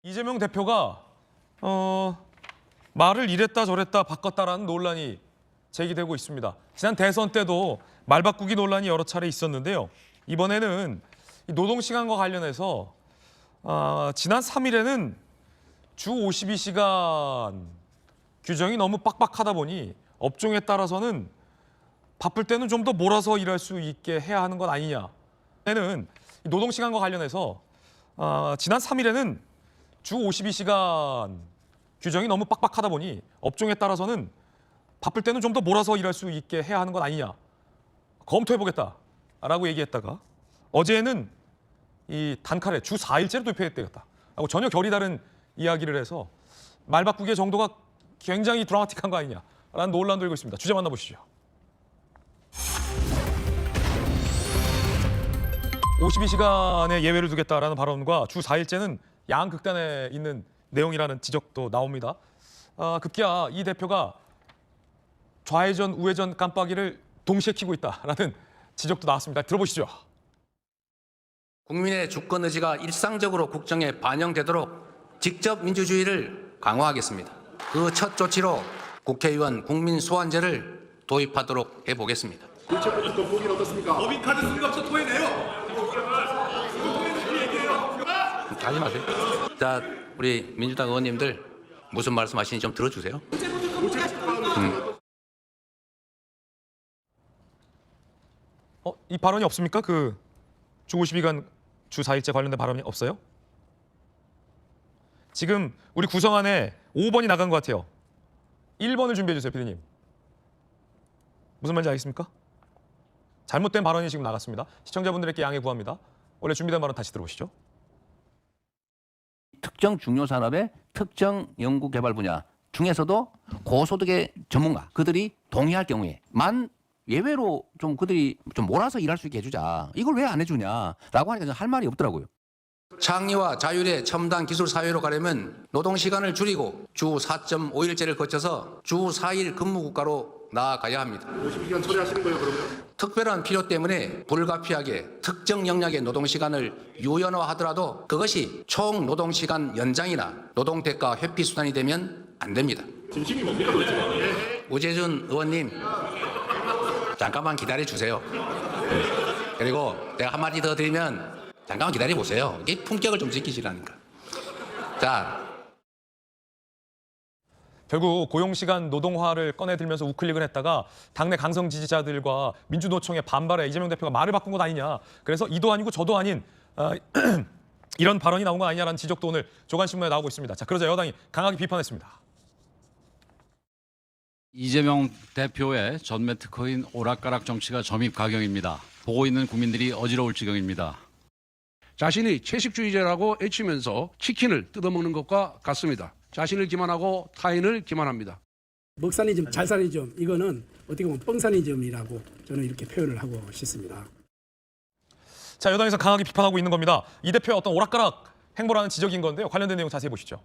이재명 대표가 말을 이랬다 저랬다 바꿨다라는 논란이 제기되고 있습니다. 지난 대선 때도 말 바꾸기 논란이 여러 차례 있었는데요. 이번에는 노동시간과 관련해서 지난 3일에는 주 52시간 규정이 너무 빡빡하다 보니 업종에 따라서는 바쁠 때는 좀 더 몰아서 일할 수 있게 해야 하는 것 아니냐. 는 노동시간과 관련해서 지난 3일에는 주 52시간 규정이 너무 빡빡하다 보니 업종에 따라서는 바쁠 때는 좀 더 몰아서 일할 수 있게 해야 하는 것 아니냐. 검토해보겠다라고 얘기했다가 어제는 이 단칼에 주 4일째로 도입해야겠다라고 전혀 결이 다른 이야기를 해서 말 바꾸기의 정도가 굉장히 드라마틱한 거 아니냐라는 논란도 일고 있습니다. 주제 만나보시죠. 52시간의 예외를 두겠다라는 발언과 주 4일째는 양극단에 있는 내용이라는 지적도 나옵니다. 급기야 이 대표가 좌회전, 우회전 깜빡이를 동시에 켜고 있다라는 지적도 나왔습니다. 들어보시죠. 국민의 주권 의지가 일상적으로 국정에 반영되도록 직접 민주주의를 강화하겠습니다. 그 첫 조치로 국회의원 국민소환제를 도입하도록 해보겠습니다. 보기는 어떻습니까? 법인카드 쓴값서 토해내요. 하지 마세요. 자, 우리 민주당 의원님들 무슨 말씀하시는지 좀 들어주세요. 이 발언이 없습니까? 그 주 52시간 주 4일째 관련된 발언이 없어요? 지금 우리 구성안에 5번이 나간 것 같아요. 1번을 준비해 주세요, 피디님. 무슨 말인지 알겠습니까? 잘못된 발언이 지금 나갔습니다. 시청자분들에게 양해 구합니다. 원래 준비된 발언 다시 들어보시죠. 특정 중요 산업의 특정 연구 개발 분야 중에서도 고소득의 전문가 그들이 동의할 경우에만 예외로 좀 그들이 좀 몰아서 일할 수 있게 해주자. 이걸 왜 안 해주냐라고 하니까 할 말이 없더라고요. 창의와 자율의 첨단 기술 사회로 가려면 노동시간을 줄이고 주 4.5일제를 거쳐서 주 4일 근무국가로 나아가야 합니다. 52시간 처리하시는 거예요, 그러면? 특별한 필요 때문에 불가피하게 특정 영역의 노동시간을 유연화하더라도 그것이 총 노동시간 연장이나 노동대가 회피 수단이 되면 안 됩니다. 진심이 뭡니까, 도대체? 우재준 의원님, 잠깐만 기다려주세요. 그리고 내가 한마디 더 드리면 잠깐만 기다려보세요. 이게 품격을 좀 지키시라니까. 자, 결국 고용시간 노동화를 꺼내들면서 우클릭을 했다가 당내 강성 지지자들과 민주노총의 반발에 이재명 대표가 말을 바꾼 것 아니냐. 그래서 이도 아니고 저도 아닌 이런 발언이 나온 거 아니냐라는 지적도 오늘 조간신문에 나오고 있습니다. 자, 그러자 여당이 강하게 비판했습니다. 이재명 대표의 전매 특허인 오락가락 정치가 점입 가경입니다. 보고 있는 국민들이 어지러울 지경입니다. 자신이 채식주의자라고 외치면서 치킨을 뜯어먹는 것과 같습니다. 자신을 기만하고 타인을 기만합니다. 먹사니즘, 잘사니즘 이거는 어떻게 보면 뻥사니즘이라고 저는 이렇게 표현을 하고 싶습니다. 자, 여당에서 강하게 비판하고 있는 겁니다. 이 대표의 어떤 오락가락 행보라는 지적인 건데요. 관련된 내용 자세히 보시죠.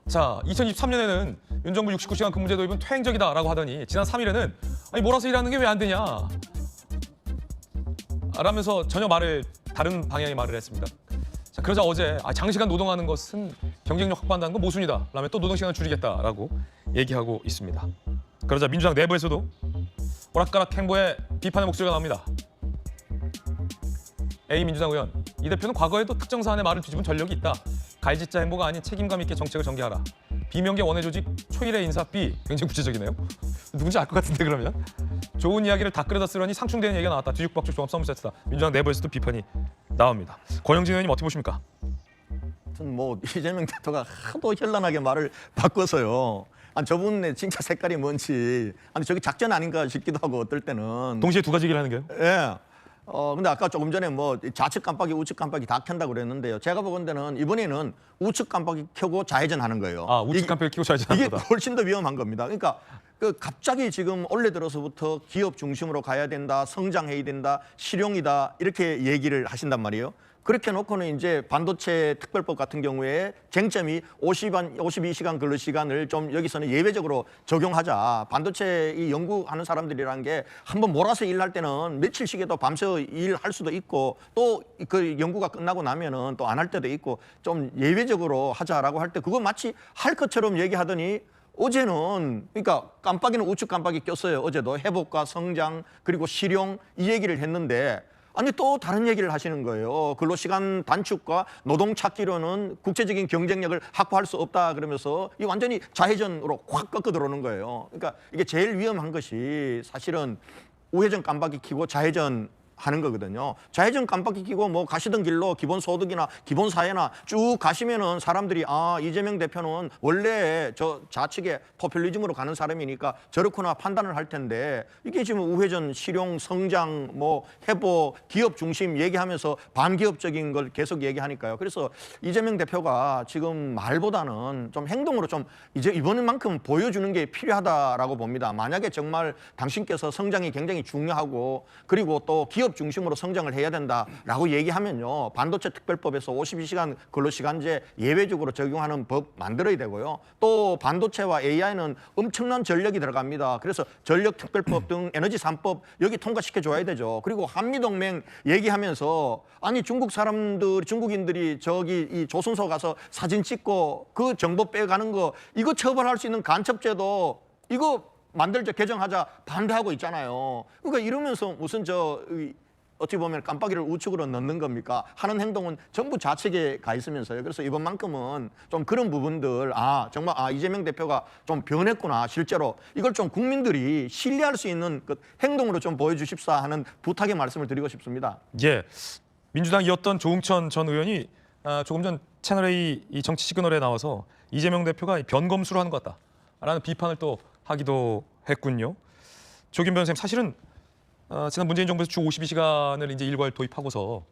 자, 2023년에는 윤 정부 69시간 근무제 도입은 퇴행적이다라고 하더니 지난 3일에는 아니 몰아서 일하는 게 왜 안 되냐 라면서 전혀 다른 방향의 말을 했습니다. 자, 그러자 어제 장시간 노동하는 것은 경쟁력 확보한다는 건 모순이다 라며 또 노동시간을 줄이겠다라고 얘기하고 있습니다. 그러자 민주당 내부에서도 오락가락 행보에 비판의 목소리가 나옵니다. A 민주당 의원, 이 대표는 과거에도 특정 사안의 말을 뒤집은 전력이 있다. 갈짓자 행보가 아닌 책임감 있게 정책을 전개하라. 비명계 원외 조직 초일의 인사 B, 굉장히 구체적이네요. 누군지 알 것 같은데 그러면. 좋은 이야기를 다 끌어다 쓰려니 상충되는 얘기가 나왔다. 뒤죽박죽 종합 선물 세트다. 민주당 내부에서도 비판이 나옵니다. 권영진 의원님 어떻게 보십니까? 뭐 이재명 대표가 하도 현란하게 말을 바꿔서요. 저분의 진짜 색깔이 뭔지 저게 작전 아닌가 싶기도 하고 어떨 때는. 동시에 두 가지 얘기를 하는 게요? 예. 근데 아까 조금 전에 뭐 좌측 깜빡이, 우측 깜빡이 다 켠다고 그랬는데요. 제가 보건대는 이번에는 우측 깜빡이 켜고 좌회전 하는 거예요. 우측 깜빡이 켜고 좌회전 하는 이게 거다. 훨씬 더 위험한 겁니다. 그러니까 갑자기 지금 원래 들어서부터 기업 중심으로 가야 된다, 성장해야 된다, 실용이다 이렇게 얘기를 하신단 말이에요. 그렇게 놓고는 이제 반도체 특별법 같은 경우에 쟁점이 52시간 근로 시간을 좀 여기서는 예외적으로 적용하자. 반도체 이 연구하는 사람들이라는 게 한번 몰아서 일할 때는 며칠씩에도 밤새 일할 수도 있고 또 그 연구가 끝나고 나면은 또 안 할 때도 있고 좀 예외적으로 하자라고 할 때 그거 마치 할 것처럼 얘기하더니 어제는 그러니까 깜빡이는 우측 깜빡이 꼈어요. 어제도 회복과 성장 그리고 실용 이 얘기를 했는데 아니 또 다른 얘기를 하시는 거예요. 근로시간 단축과 노동 찾기로는 국제적인 경쟁력을 확보할 수 없다 그러면서 이 완전히 좌회전으로 확 꺾어 들어오는 거예요. 그러니까 이게 제일 위험한 것이 사실은 우회전 깜빡이 켜고 좌회전 하는 거거든요. 좌회전 깜빡이 켜고 뭐 가시던 길로 기본소득이나 기본사회나 쭉 가시면은 사람들이 아 이재명 대표는 원래 저 좌측에 포퓰리즘으로 가는 사람이니까 저렇구나 판단을 할 텐데 이게 지금 우회전, 실용, 성장, 뭐 회복, 기업 중심 얘기하면서 반기업적인 걸 계속 얘기하니까요. 그래서 이재명 대표가 지금 말보다는 좀 행동으로 좀 이제 이번만큼 보여주는 게 필요하다라고 봅니다. 만약에 정말 당신께서 성장이 굉장히 중요하고 그리고 또 기업 중심으로 성장을 해야 된다라고 얘기하면요. 반도체 특별법에서 52시간 근로시간제 예외적으로 적용하는 법 만들어야 되고요. 또 반도체와 AI는 엄청난 전력이 들어갑니다. 그래서 전력특별법 등 에너지 3법 여기 통과시켜줘야 되죠. 그리고 한미동맹 얘기하면서 아니 중국인들이 저기 이 조선소 가서 사진 찍고 그 정보 빼가는 거 이거 처벌할 수 있는 간첩죄도 이거 만들자 개정하자 반대하고 있잖아요. 그러니까 이러면서 무슨 어찌 보면 깜빡이를 우측으로 넣는 겁니까? 하는 행동은 전부 좌측에 가 있으면서요. 그래서 이번만큼은 좀 그런 부분들 정말 이재명 대표가 좀 변했구나 실제로 이걸 좀 국민들이 신뢰할 수 있는 그 행동으로 좀 보여주십사 하는 부탁의 말씀을 드리고 싶습니다. 예, 민주당이었던 조응천 전 의원이 조금 전 채널A 이 정치 시그널에 나와서 이재명 대표가 변검수를 하는 것 같다라는 비판을 또 하기도 했군요. 조kim 변호사님 사실은 지난 문재인 정부에서 주 52시간을 이제 일괄 도입하고서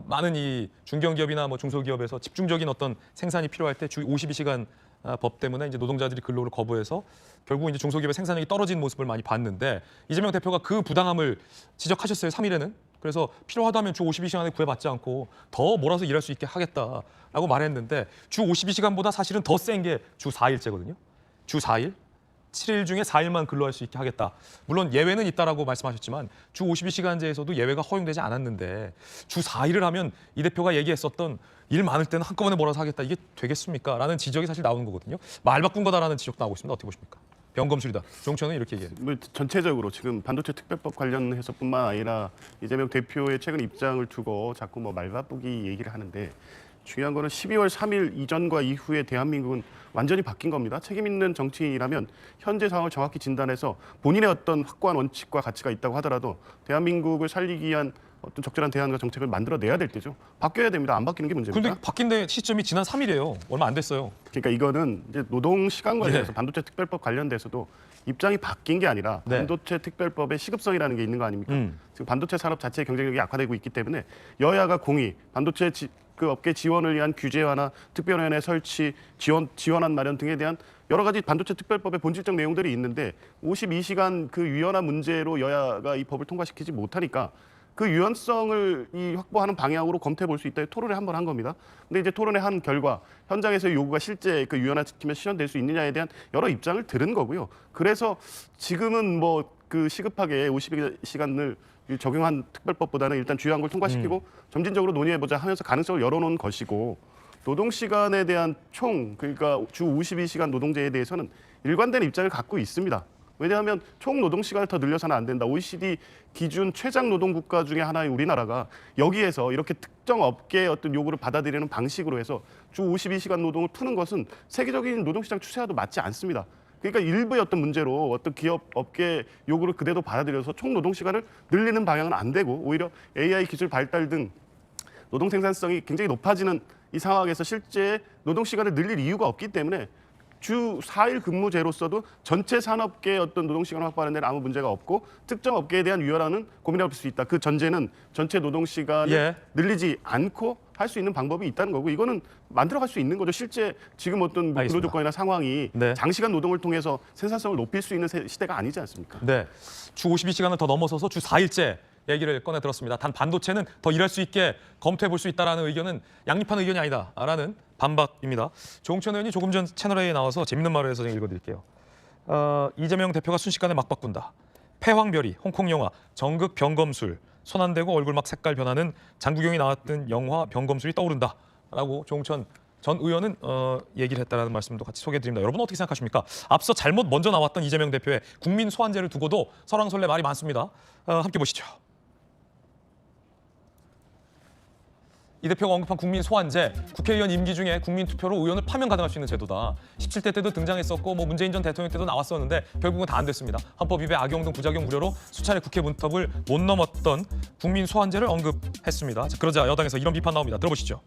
많은 이 중견기업이나 뭐 중소기업에서 집중적인 어떤 생산이 필요할 때 주 52시간 법 때문에 이제 노동자들이 근로를 거부해서 결국 이제 중소기업의 생산력이 떨어진 모습을 많이 봤는데 이재명 대표가 그 부당함을 지적하셨어요. 3일에는. 그래서 필요하다면 주 52시간에 구애받지 않고 더 몰아서 일할 수 있게 하겠다라고 말했는데 주 52시간보다 사실은 더 센 게 주 4일제거든요. 주 4일. 7일 중에 4일만 근로할 수 있게 하겠다. 물론 예외는 있다라고 말씀하셨지만 주 52시간제에서도 예외가 허용되지 않았는데 주 4일을 하면 이 대표가 얘기했었던 일 많을 때는 한꺼번에 몰아서 하겠다. 이게 되겠습니까? 라는 지적이 사실 나오는 거거든요. 말 바꾼 거다라는 지적도 나오고 있습니다. 어떻게 보십니까? 변검술이다. 조응천은 이렇게 얘기해요. 뭐 전체적으로 지금 반도체 특별법 관련해서뿐만 아니라 이재명 대표의 최근 입장을 두고 자꾸 뭐 말바꾸기 얘기를 하는데 중요한 거는 12월 3일 이전과 이후에 대한민국은 완전히 바뀐 겁니다. 책임 있는 정치인이라면 현재 상황을 정확히 진단해서 본인의 어떤 확고한 원칙과 가치가 있다고 하더라도 대한민국을 살리기 위한 어떤 적절한 대안과 정책을 만들어내야 될 때죠. 바뀌어야 됩니다. 안 바뀌는 게 문제입니다. 근데 바뀐 데 시점이 지난 3일이에요. 얼마 안 됐어요. 그러니까 이거는 이제 노동 시간 관련해서 반도체 특별법 관련돼서도 입장이 바뀐 게 아니라 반도체 특별법의 시급성이라는 게 있는 거 아닙니까? 지금 반도체 산업 자체의 경쟁력이 악화되고 있기 때문에 여야가 공히 반도체 그 업계 지원을 위한 규제화나 특별위원회 설치, 지원안 마련 등에 대한 여러 가지 반도체 특별법의 본질적 내용들이 있는데 52시간 그 유연한 문제로 여야가 이 법을 통과시키지 못하니까 그 유연성을 확보하는 방향으로 검토해 볼 수 있다. 토론을 한 번 한 겁니다. 근데 이제 토론회 한 결과 현장에서의 요구가 실제 그 유연화시키면 실현될 수 있느냐에 대한 여러 입장을 들은 거고요. 그래서 지금은 뭐 그 시급하게 52시간을 적용한 특별법보다는 일단 주요한 걸 통과시키고 점진적으로 논의해보자 하면서 가능성을 열어놓은 것이고 노동시간에 대한 그러니까 주 52시간 노동제에 대해서는 일관된 입장을 갖고 있습니다. 왜냐하면 총 노동시간을 더 늘려서는 안 된다. OECD 기준 최장 노동국가 중에 하나인 우리나라가 여기에서 이렇게 특정 업계의 어떤 요구를 받아들이는 방식으로 해서 주 52시간 노동을 푸는 것은 세계적인 노동시장 추세와도 맞지 않습니다. 그러니까 일부의 어떤 문제로 어떤 기업 업계 요구를 그대로 받아들여서 총 노동 시간을 늘리는 방향은 안 되고 오히려 AI 기술 발달 등 노동 생산성이 굉장히 높아지는 이 상황에서 실제 노동 시간을 늘릴 이유가 없기 때문에 주 4일 근무제로서도 전체 산업계의 어떤 노동 시간을 확보하는 데는 아무 문제가 없고 특정 업계에 대한 유연화는 고민해 볼 수 있다. 그 전제는 전체 노동 시간을 늘리지 않고 할 수 있는 방법이 있다는 거고 이거는 만들어갈 수 있는 거죠. 실제 지금 어떤 근로 조건이나 상황이 장시간 노동을 통해서 생산성을 높일 수 있는 시대가 아니지 않습니까? 네, 주 52시간을 더 넘어서서 주 4일째 얘기를 꺼내 들었습니다. 단 반도체는 더 일할 수 있게 검토해 볼 수 있다라는 의견은 양립하는 의견이 아니다라는 반박입니다. 조홍천 의원이 조금 전 채널A에 나와서 재밌는 말을 해서 제가 읽어드릴게요. 이재명 대표가 순식간에 막 바꾼다. 패황별이, 홍콩 영화, 정극 병검술, 손 안 대고 얼굴 막 색깔 변하는 장국영이 나왔던 영화 병검술이 떠오른다라고 조홍천 전 의원은 얘기를 했다라는 말씀도 같이 소개해드립니다. 여러분 어떻게 생각하십니까? 앞서 잘못 먼저 나왔던 이재명 대표의 국민 소환제를 두고도 설왕설래 말이 많습니다. 함께 보시죠. 이 대표가 언급한 국민 소환제, 국회의원 임기 중에 국민 투표로 의원을 파면 가능할 수 있는 제도다. 17대 때도 등장했었고 문재인 전 대통령 때도 나왔었는데 결국은 다 안 됐습니다. 헌법 위배, 악용 등 부작용 우려로 수차례 국회 문턱을 못 넘었던 국민 소환제를 언급했습니다. 그러자 여당에서 이런 비판 나옵니다. 들어보시죠.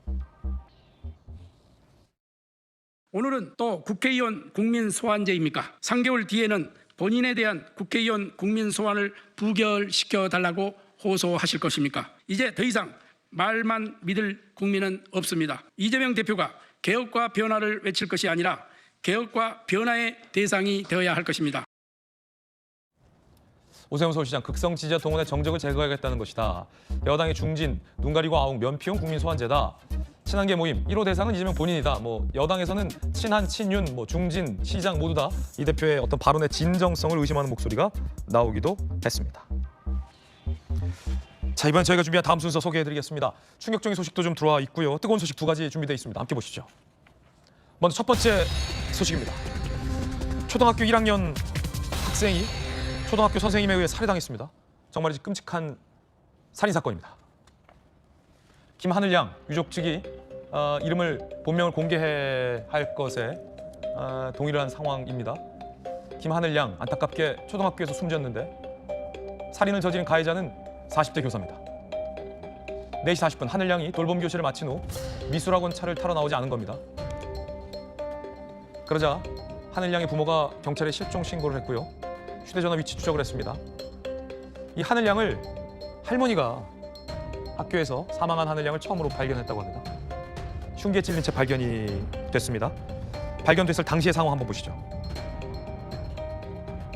오늘은 또 국회의원 국민 소환제입니까? 3개월 뒤에는 본인에 대한 국회의원 국민 소환을 부결시켜 달라고 호소하실 것입니까? 이제 더 이상 말만 믿을 국민은 없습니다. 이재명 대표가 개혁과 변화를 외칠 것이 아니라 개혁과 변화의 대상이 되어야 할 것입니다. 오세훈 서울시장 극성 지지자 동원의 정적을 제거하겠다는 것이다. 여당의 중진, 눈 가리고 아웅, 면피용 국민 소환제다. 친한계 모임 1호 대상은 이재명 본인이다. 여당에서는 친한, 친윤, 중진, 시장 모두 다 이 대표의 어떤 발언의 진정성을 의심하는 목소리가 나오기도 했습니다. 자, 이번 저희가 준비한 다음 순서 소개해드리겠습니다. 충격적인 소식도 좀 들어와 있고요. 뜨거운 소식 2가지 준비되어 있습니다. 함께 보시죠. 먼저 첫 번째 소식입니다. 초등학교 1학년 학생이 초등학교 선생님에 의해 살해당했습니다. 정말 끔찍한 살인 사건입니다. 김하늘 양 유족 측이 이름을 본명을 공개할 것에 동의를 한 상황입니다. 김하늘 양 안타깝게 초등학교에서 숨졌는데 살인을 저지른 가해자는 40대 교사입니다. 4시 40분 하늘 양이 돌봄 교실을 마친 후 미술학원 차를 타러 나오지 않은 겁니다. 그러자 하늘 양의 부모가 경찰에 실종 신고를 했고요. 휴대전화 위치 추적을 했습니다. 이 하늘 양을 할머니가 학교에서 사망한 하늘 양을 처음으로 발견했다고 합니다. 흉기에 찔린 채 발견이 됐습니다. 발견됐을 당시의 상황 한번 보시죠.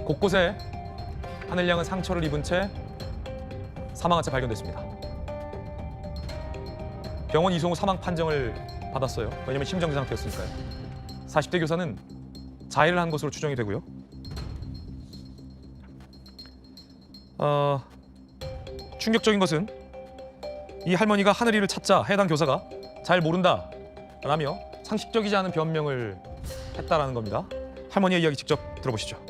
곳곳에 하늘 양은 상처를 입은 채 사망한 채 발견됐습니다. 병원 이송 후 사망 판정을 받았어요. 왜냐하면 심정지 상태였으니까요. 40대 교사는 자해를 한 것으로 추정이 되고요. 충격적인 것은 이 할머니가 하늘이를 찾자 해당 교사가 잘 모른다라며 상식적이지 않은 변명을 했다라는 겁니다. 할머니의 이야기 직접 들어보시죠.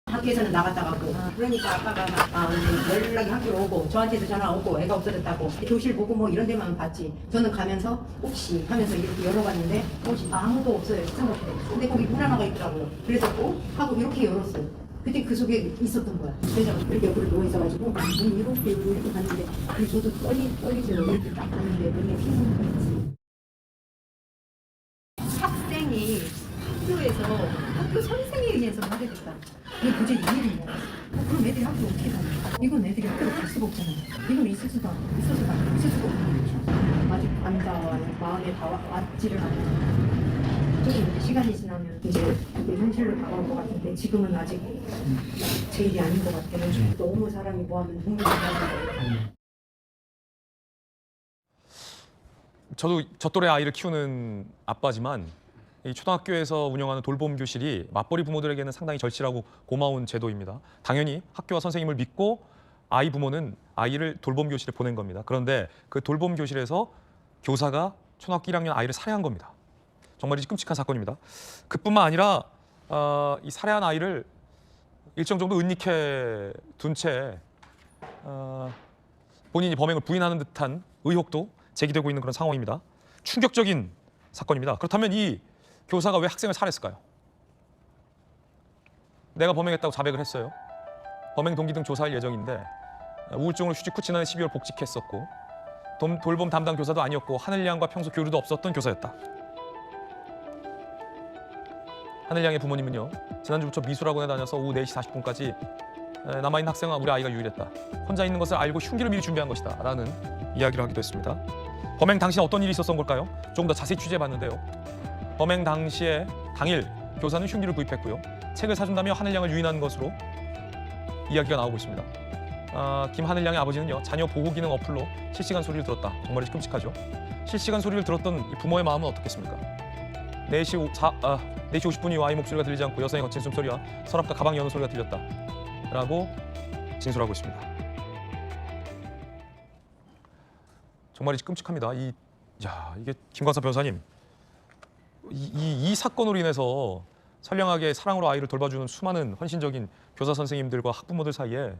학교에서는 나갔다 갔고 그러니까 아빠가 이제 연락이 학교로 오고 저한테도 전화 오고 애가 없어졌다고 교실 보고 이런 데만 봤지. 저는 가면서 혹시 하면서 이렇게 열어봤는데 혹시 아무도 없어요. 생각해. 근데 거기 문 하나가 있더라고요. 그래서 하고 이렇게 열었어요. 그때 그 속에 있었던 거야. 그래서 이렇게 옆으로 누워 있어가지고 문 이렇게 봤는데 저도 떨리죠. 이렇게 딱 봤는데 눈에 피는 거지. 학생이 학교에서 학교 선생에 의해서 살해됐다. 이게 도저히 이해를 못 해. 그럼 애들이 학교 어떻게 다녀? 이건 애들이 학교를 갈 수가 없잖아요. 이건 있을 수가 없는 거죠. 아직 안다는 마음에 다 왔지를 않아요. 좀 시간이 지나면 이제 그게 현실로 다가올 것 같은데 지금은 아직 제 일이 아닌 것 같아요. 너무 사람이 뭐하면 눈물이 나요. 저도 저 또래 아이를 키우는 아빠지만 이 초등학교에서 운영하는 돌봄 교실이 맞벌이 부모들에게는 상당히 절실하고 고마운 제도입니다. 당연히 학교와 선생님을 믿고 아이 부모는 아이를 돌봄 교실에 보낸 겁니다. 그런데 그 돌봄 교실에서 교사가 초등학교 1학년 아이를 살해한 겁니다. 정말 끔찍한 사건입니다. 그뿐만 아니라 이 살해한 아이를 일정 정도 은닉해 둔 채 본인이 범행을 부인하는 듯한 의혹도 제기되고 있는 그런 상황입니다. 충격적인 사건입니다. 그렇다면 이 교사가 왜 학생을 살해했을까요? 내가 범행했다고 자백을 했어요. 범행 동기 등 조사할 예정인데 우울증으로 휴직 후 지난해 12월 복직했었고 돌봄 담당 교사도 아니었고 하늘 양과 평소 교류도 없었던 교사였다. 하늘 양의 부모님은요. 지난주부터 미술학원에 다녀서 오후 4시 40분까지 남아있는 학생은 우리 아이가 유일했다. 혼자 있는 것을 알고 흉기를 미리 준비한 것이다. 라는 이야기를 하기도 했습니다. 범행 당시에 어떤 일이 있었던 걸까요? 조금 더 자세히 취재해봤는데요. 범행 당시에 당일 교사는 흉기를 구입했고요. 책을 사준다며 하늘 양을 유인한 것으로 이야기가 나오고 있습니다. 김하늘 양의 아버지는요, 자녀 보호 기능 어플로 실시간 소리를 들었다. 정말 끔찍하죠. 실시간 소리를 들었던 이 부모의 마음은 어떻겠습니까? 4시 50분 이후 아이 목소리가 들리지 않고 여성의 거친 숨소리와 서랍과 가방 여는 소리가 들렸다 라고 진술하고 있습니다. 정말 끔찍합니다. 이게 김광사 변호사님, 이 사건으로 인해서 선량하게 사랑으로 아이를 돌봐주는 수많은 헌신적인 교사 선생님들과 학부모들 사이에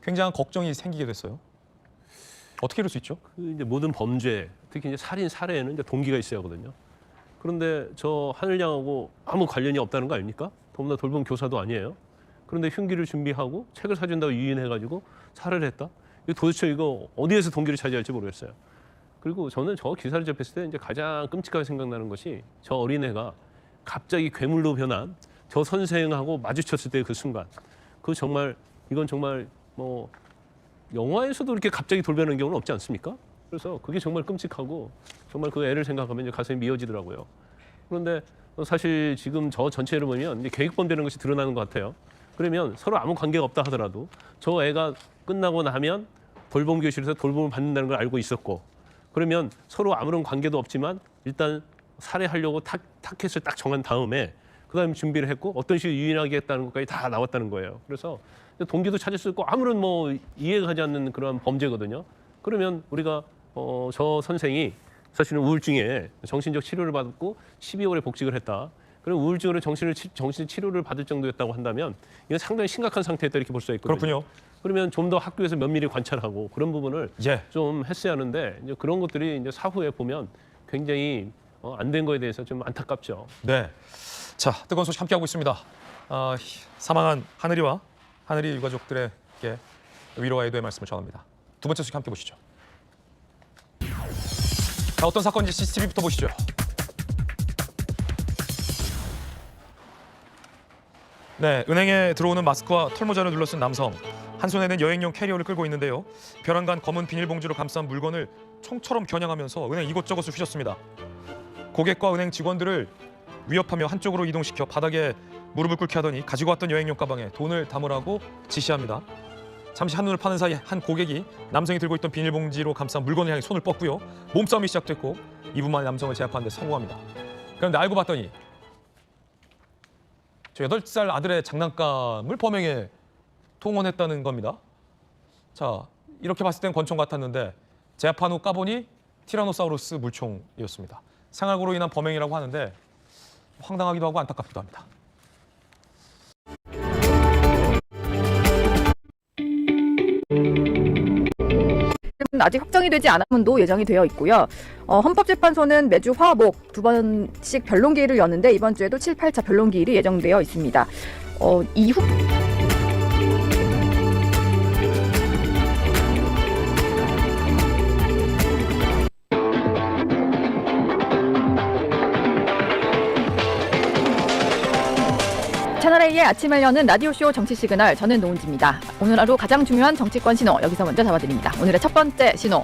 굉장한 걱정이 생기게 됐어요. 어떻게 이럴 수 있죠? 이제 모든 범죄, 특히 이제 살인, 살해에는 이제 동기가 있어야 하거든요. 그런데 저 하늘 양하고 아무 관련이 없다는 거 아닙니까? 더구나 돌봄 교사도 아니에요. 그런데 흉기를 준비하고 책을 사준다고 유인해가지고 살해를 했다? 이거 도대체 이거 어디에서 동기를 찾아야 할지 모르겠어요. 그리고 저는 저 기사를 접했을 때 이제 가장 끔찍하게 생각나는 것이 저 어린애가 갑자기 괴물로 변한 저 선생하고 마주쳤을 때 그 순간. 이건 정말 뭐 영화에서도 이렇게 갑자기 돌변하는 경우는 없지 않습니까? 그래서 그게 정말 끔찍하고 정말 그 애를 생각하면 이제 가슴이 미어지더라고요. 그런데 사실 지금 저 전체를 보면 이제 계획범죄라는 것이 드러나는 것 같아요. 그러면 서로 아무 관계가 없다 하더라도 저 애가 끝나고 나면 돌봄 교실에서 돌봄을 받는다는 걸 알고 있었고, 그러면 서로 아무런 관계도 없지만 일단 살해하려고 타켓을 딱 정한 다음에 그다음에 준비를 했고 어떤 식으로 유인하겠다는 것까지 다 나왔다는 거예요. 그래서 동기도 찾을 수 있고 아무런 뭐 이해가 가지 않는 그런 범죄거든요. 그러면 우리가 저 선생이 사실은 우울증에 정신적 치료를 받고 12월에 복직을 했다. 그럼 우울증으로 정신 치료를 받을 정도였다고 한다면 이건 상당히 심각한 상태였다 이렇게 볼 수가 있거든요. 그렇군요. 그러면 좀 더 학교에서 면밀히 관찰하고 그런 부분을 좀 했어야 하는데 이제 그런 것들이 이제 사후에 보면 굉장히 안 된 거에 대해서 좀 안타깝죠. 네. 자, 뜨거운 소식 함께하고 있습니다. 사망한 하늘이 유가족들에게 위로와 애도의 말씀을 전합니다. 두 번째 소식 함께 보시죠. 자, 어떤 사건인지 CCTV부터 보시죠. 네, 은행에 들어오는 마스크와 털모자를 둘러쓴 남성. 한 손에는 여행용 캐리어를 끌고 있는데요. 벼랑간 검은 비닐봉지로 감싼 물건을 총처럼 겨냥하면서 은행 이곳저곳을 휘젓습니다. 고객과 은행 직원들을 위협하며 한쪽으로 이동시켜 바닥에 무릎을 꿇게 하더니 가지고 왔던 여행용 가방에 돈을 담으라고 지시합니다. 잠시 한눈을 파는 사이 한 고객이 남성이 들고 있던 비닐봉지로 감싼 물건을 향해 손을 뻗고요. 몸싸움이 시작됐고 2분 만에 남성을 제압하는 데 성공합니다. 그런데 알고 봤더니 저 8살 아들의 장난감을 범행에 동원했다는 겁니다. 자, 이렇게 봤을 땐 권총 같았는데 제압한 후 까보니 티라노사우루스 물총이었습니다. 생활고로 인한 범행이라고 하는데 황당하기도 하고 안타깝기도 합니다. 아직 확정이 되지 않은 문도 예정이 되어 있고요. 헌법재판소는 매주 화, 목 2번씩 변론기일을 여는데 이번 주에도 7, 8차 변론기일이 예정되어 있습니다. 이후 채널A의 아침을 여는 라디오쇼 정치 시그널, 저는 노은지입니다. 오늘 하루 가장 중요한 정치권 신호 여기서 먼저 잡아드립니다. 오늘의 첫 번째 신호.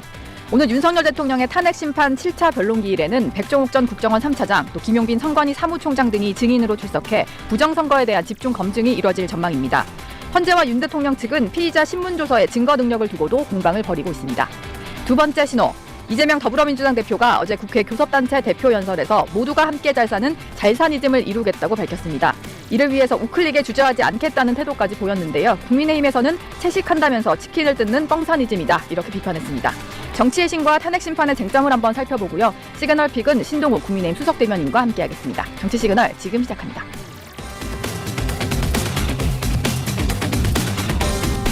오늘 윤석열 대통령의 탄핵 심판 7차 변론기일에는 백종욱 전 국정원 3차장, 또 김용빈 선관위 사무총장 등이 증인으로 출석해 부정선거에 대한 집중 검증이 이뤄질 전망입니다. 헌재와 윤 대통령 측은 피의자 신문조서의 증거 능력을 두고도 공방을 벌이고 있습니다. 두 번째 신호. 이재명 더불어민주당 대표가 어제 국회 교섭단체 대표 연설에서 모두가 함께 잘 사는 잘사니즘을 이루겠다고 밝혔습니다. 이를 위해서 우클릭에 주저하지 않겠다는 태도까지 보였는데요. 국민의힘에서는 채식한다면서 치킨을 뜯는 뻥사니즘이다 이렇게 비판했습니다. 정치의 신과 탄핵 심판의 쟁점을 한번 살펴보고요. 시그널픽은 신동욱 국민의힘 수석대변인과 함께하겠습니다. 정치 시그널 지금 시작합니다.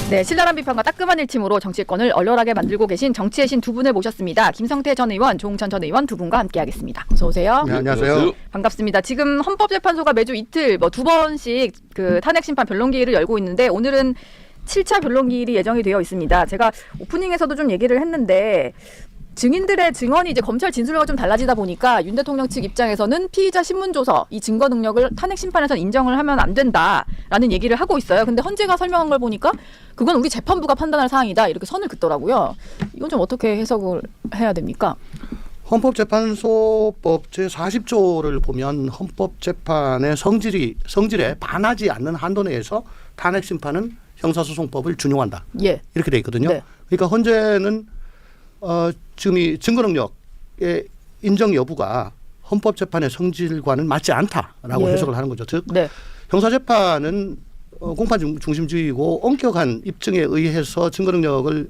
네, 신랄한 비판과 따끔한 일침으로 정치권을 얼얼하게 만들고 계신 정치의 신 두 분을 모셨습니다. 김성태 전 의원, 조홍천 전 의원 두 분과 함께하겠습니다. 어서 오세요. 네, 안녕하세요. 반갑습니다. 지금 헌법재판소가 매주 이틀 두 번씩 그 탄핵 심판 변론기일을 열고 있는데 오늘은 7차 변론기일이 예정이 되어 있습니다. 제가 오프닝에서도 좀 얘기를 했는데 증인들의 증언이 이제 검찰 진술과 좀 달라지다 보니까 윤 대통령 측 입장에서는 피의자 신문조서 이 증거 능력을 탄핵 심판에서 인정을 하면 안 된다라는 얘기를 하고 있어요. 근데 헌재가 설명한 걸 보니까 그건 우리 재판부가 판단할 사항이다 이렇게 선을 긋더라고요. 이건 좀 어떻게 해석을 해야 됩니까? 헌법재판소법 제40조를 보면 헌법재판의 성질에 반하지 않는 한도 내에서 탄핵 심판은 형사소송법을 준용한다. 예. 이렇게 돼 있거든요. 네. 그러니까 헌재는 지금 이 증거 능력의 인정 여부가 헌법재판의 성질과는 맞지 않다라고 예. 해석을 하는 거죠. 즉 네. 형사재판은 공판 중심주의고 엄격한 입증에 의해서 증거 능력을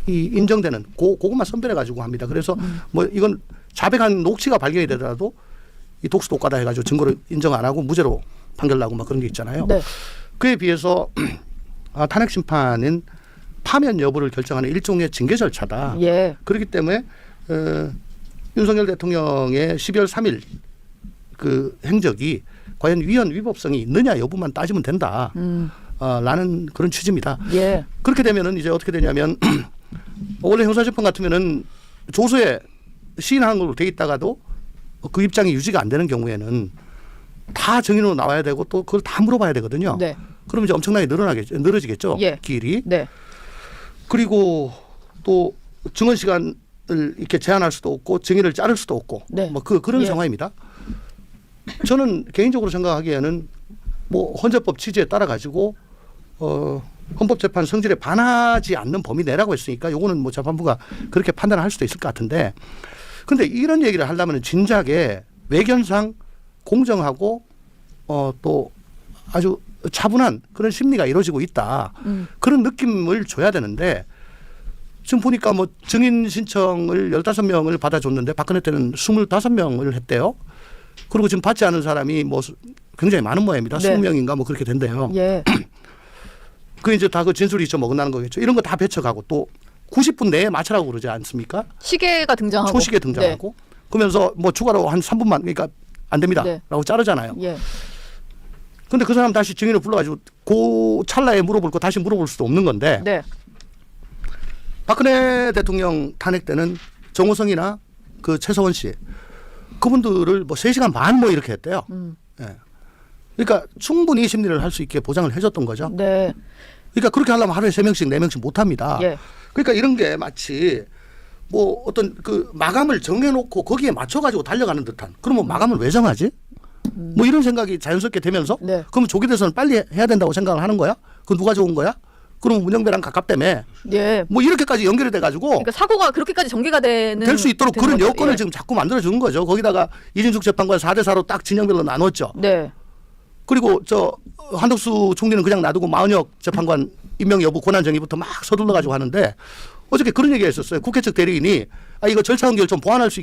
이 인정되는 그것만 선별해 가지고 합니다. 그래서 뭐 이건 자백한 녹취가 발견이 되더라도 이 독수 독가다 해가지고 증거를 인정 안 하고 무죄로 판결나고 막 그런 게 있잖아요. 네. 그에 비해서 탄핵 심판은 파면 여부를 결정하는 일종의 징계 절차다. 예. 그렇기 때문에 윤석열 대통령의 12월 3일 그 행적이 과연 위헌 위법성이 있느냐 여부만 따지면 된다. 라는 그런 취지입니다. 예. 그렇게 되면은 이제 어떻게 되냐면 원래 형사재판 같으면은 조서에 시인하는 걸로 돼 있다가도 그 입장이 유지가 안 되는 경우에는 다 증인으로 나와야 되고 또 그걸 다 물어봐야 되거든요. 네. 그럼 이제 엄청나게 늘어지겠죠. 예. 길이. 네. 그리고 또 증언 시간을 이렇게 제한할 수도 없고 증인을 자를 수도 없고 네. 뭐 그런 예. 상황입니다. 저는 개인적으로 생각하기에는 뭐 헌재법 취지에 따라 가지고 헌법재판 성질에 반하지 않는 범위 내라고 했으니까 요거는 뭐 재판부가 그렇게 판단할 수도 있을 것 같은데 근데 이런 얘기를 하려면 진작에 외견상 공정하고 또 아주 차분한 그런 심리가 이루어지고 있다. 그런 느낌을 줘야 되는데 지금 보니까 뭐 증인 신청을 15명을 받아줬는데 박근혜 때는 25명을 했대요. 그리고 지금 받지 않은 사람이 뭐 굉장히 많은 모양입니다. 네. 20명인가 뭐 그렇게 된대요. 예. 그 이제 다 그 진술이 좀 어긋나는 거겠죠. 이런 거 다 배척하고 또 90분 내에 마치라고 그러지 않습니까? 시계가 등장하고. 초시계 등장하고. 그러면서 뭐 추가로 한 3분만 그러니까 안 됩니다. 네. 라고 자르잖아요. 예. 근데 그 사람 다시 증인을 불러가지고 그 찰나에 물어볼 거 다시 물어볼 수도 없는 건데 네. 박근혜 대통령 탄핵 때는 정호성이나 그 최서원 씨 그분들을 뭐 3시간 반 뭐 이렇게 했대요. 예. 그러니까 충분히 심리를 할 수 있게 보장을 해줬던 거죠. 네. 그러니까 그렇게 하려면 하루에 3명씩 4명씩 못 합니다. 예. 그러니까 이런 게 마치 뭐 어떤 그 마감을 정해놓고 거기에 맞춰가지고 달려가는 듯한 그러면 마감을 왜 정하지? 뭐 이런 생각이 자연스럽게 되면서 네. 그러면 조기 대선을 빨리 해야 된다고 생각을 하는 거야? 그건 누가 좋은 거야? 그러면 문영배랑 가깝다며 예. 뭐 이렇게까지 연결이 돼가지고 그러니까 사고가 그렇게까지 전개가 될 수 있도록 그런 거죠. 여건을 예. 지금 자꾸 만들어주는 거죠. 거기다가 이진숙 재판관 4대4로 딱 진영별로 나눴죠. 네. 그리고 저 한덕수 총리는 그냥 놔두고 마은혁 재판관 임명 여부 권한 정의부터 막 서둘러 가지고 하는데 어저께 그런 얘기가 있었어요. 국회 측 대리인이 이거 절차 연결 좀 보완할 수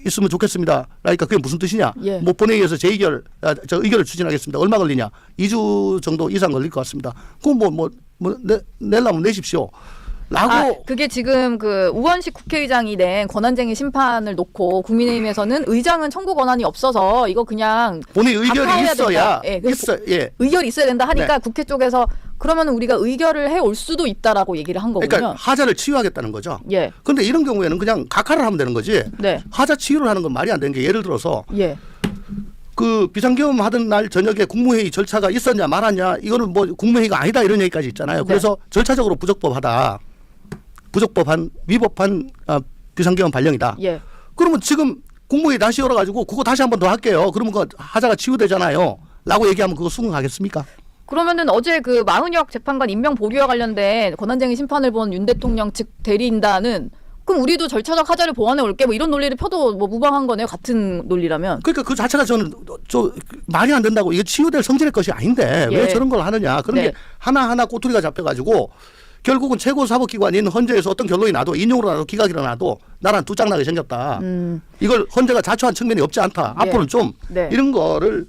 있으면 좋겠습니다. 그러니까 그게 무슨 뜻이냐? 예. 뭐 본회의에서 저 의결을 추진하겠습니다. 얼마 걸리냐? 2주 정도 이상 걸릴 것 같습니다. 그럼 내려면 내십시오. 라고 그게 지금 그 우원식 국회의장이 낸 권한쟁의 심판을 놓고 국민의힘에서는 의장은 청구 권한이 없어서 이거 그냥 본회의 의결이 각하해야 있어야 된다. 예, 예. 의결이 있어야 된다 하니까 네. 국회 쪽에서 그러면 우리가 의결을 해 올 수도 있다라고 얘기를 한 거군요. 그러니까 하자를 치유하겠다는 거죠. 예. 그런데 이런 경우에는 그냥 각하를 하면 되는 거지. 네. 하자 치유를 하는 건 말이 안 되는 게 예를 들어서 예. 그 비상계엄 하던 날 저녁에 국무회의 절차가 있었냐 말았냐 이거는 뭐 국무회의가 아니다 이런 얘기까지 있잖아요. 네. 그래서 절차적으로 부적법하다. 부적법한 위법한 비상계엄 발령이다. 예. 그러면 지금 국무회의 다시 열어가지고 그거 다시 한 번 더 할게요. 그러면 그 하자가 치유되잖아요. 라고 얘기하면 그거 수긍하겠습니까? 그러면은 어제 그 마은혁 재판관 임명 보류와 관련된 권한쟁의 심판을 본 윤 대통령 측 대리인단은 그럼 우리도 절차적 하자를 보완해 올게 뭐 이런 논리를 펴도 뭐 무방한 거네요. 같은 논리라면. 그러니까 그 자체가 저는 말이 안 된다고 이게 치유될 성질의 것이 아닌데 예. 왜 저런 걸 하느냐. 그런 네. 게 하나하나 꼬투리가 잡혀가지고 결국은 최고사법기관인 헌재에서 어떤 결론이 나도 인용으로 나도 기각이로 나도 나랑 두 짝나게 생겼다. 이걸 헌재가 자초한 측면이 없지 않다. 예. 앞으로는 좀 네. 이런 거를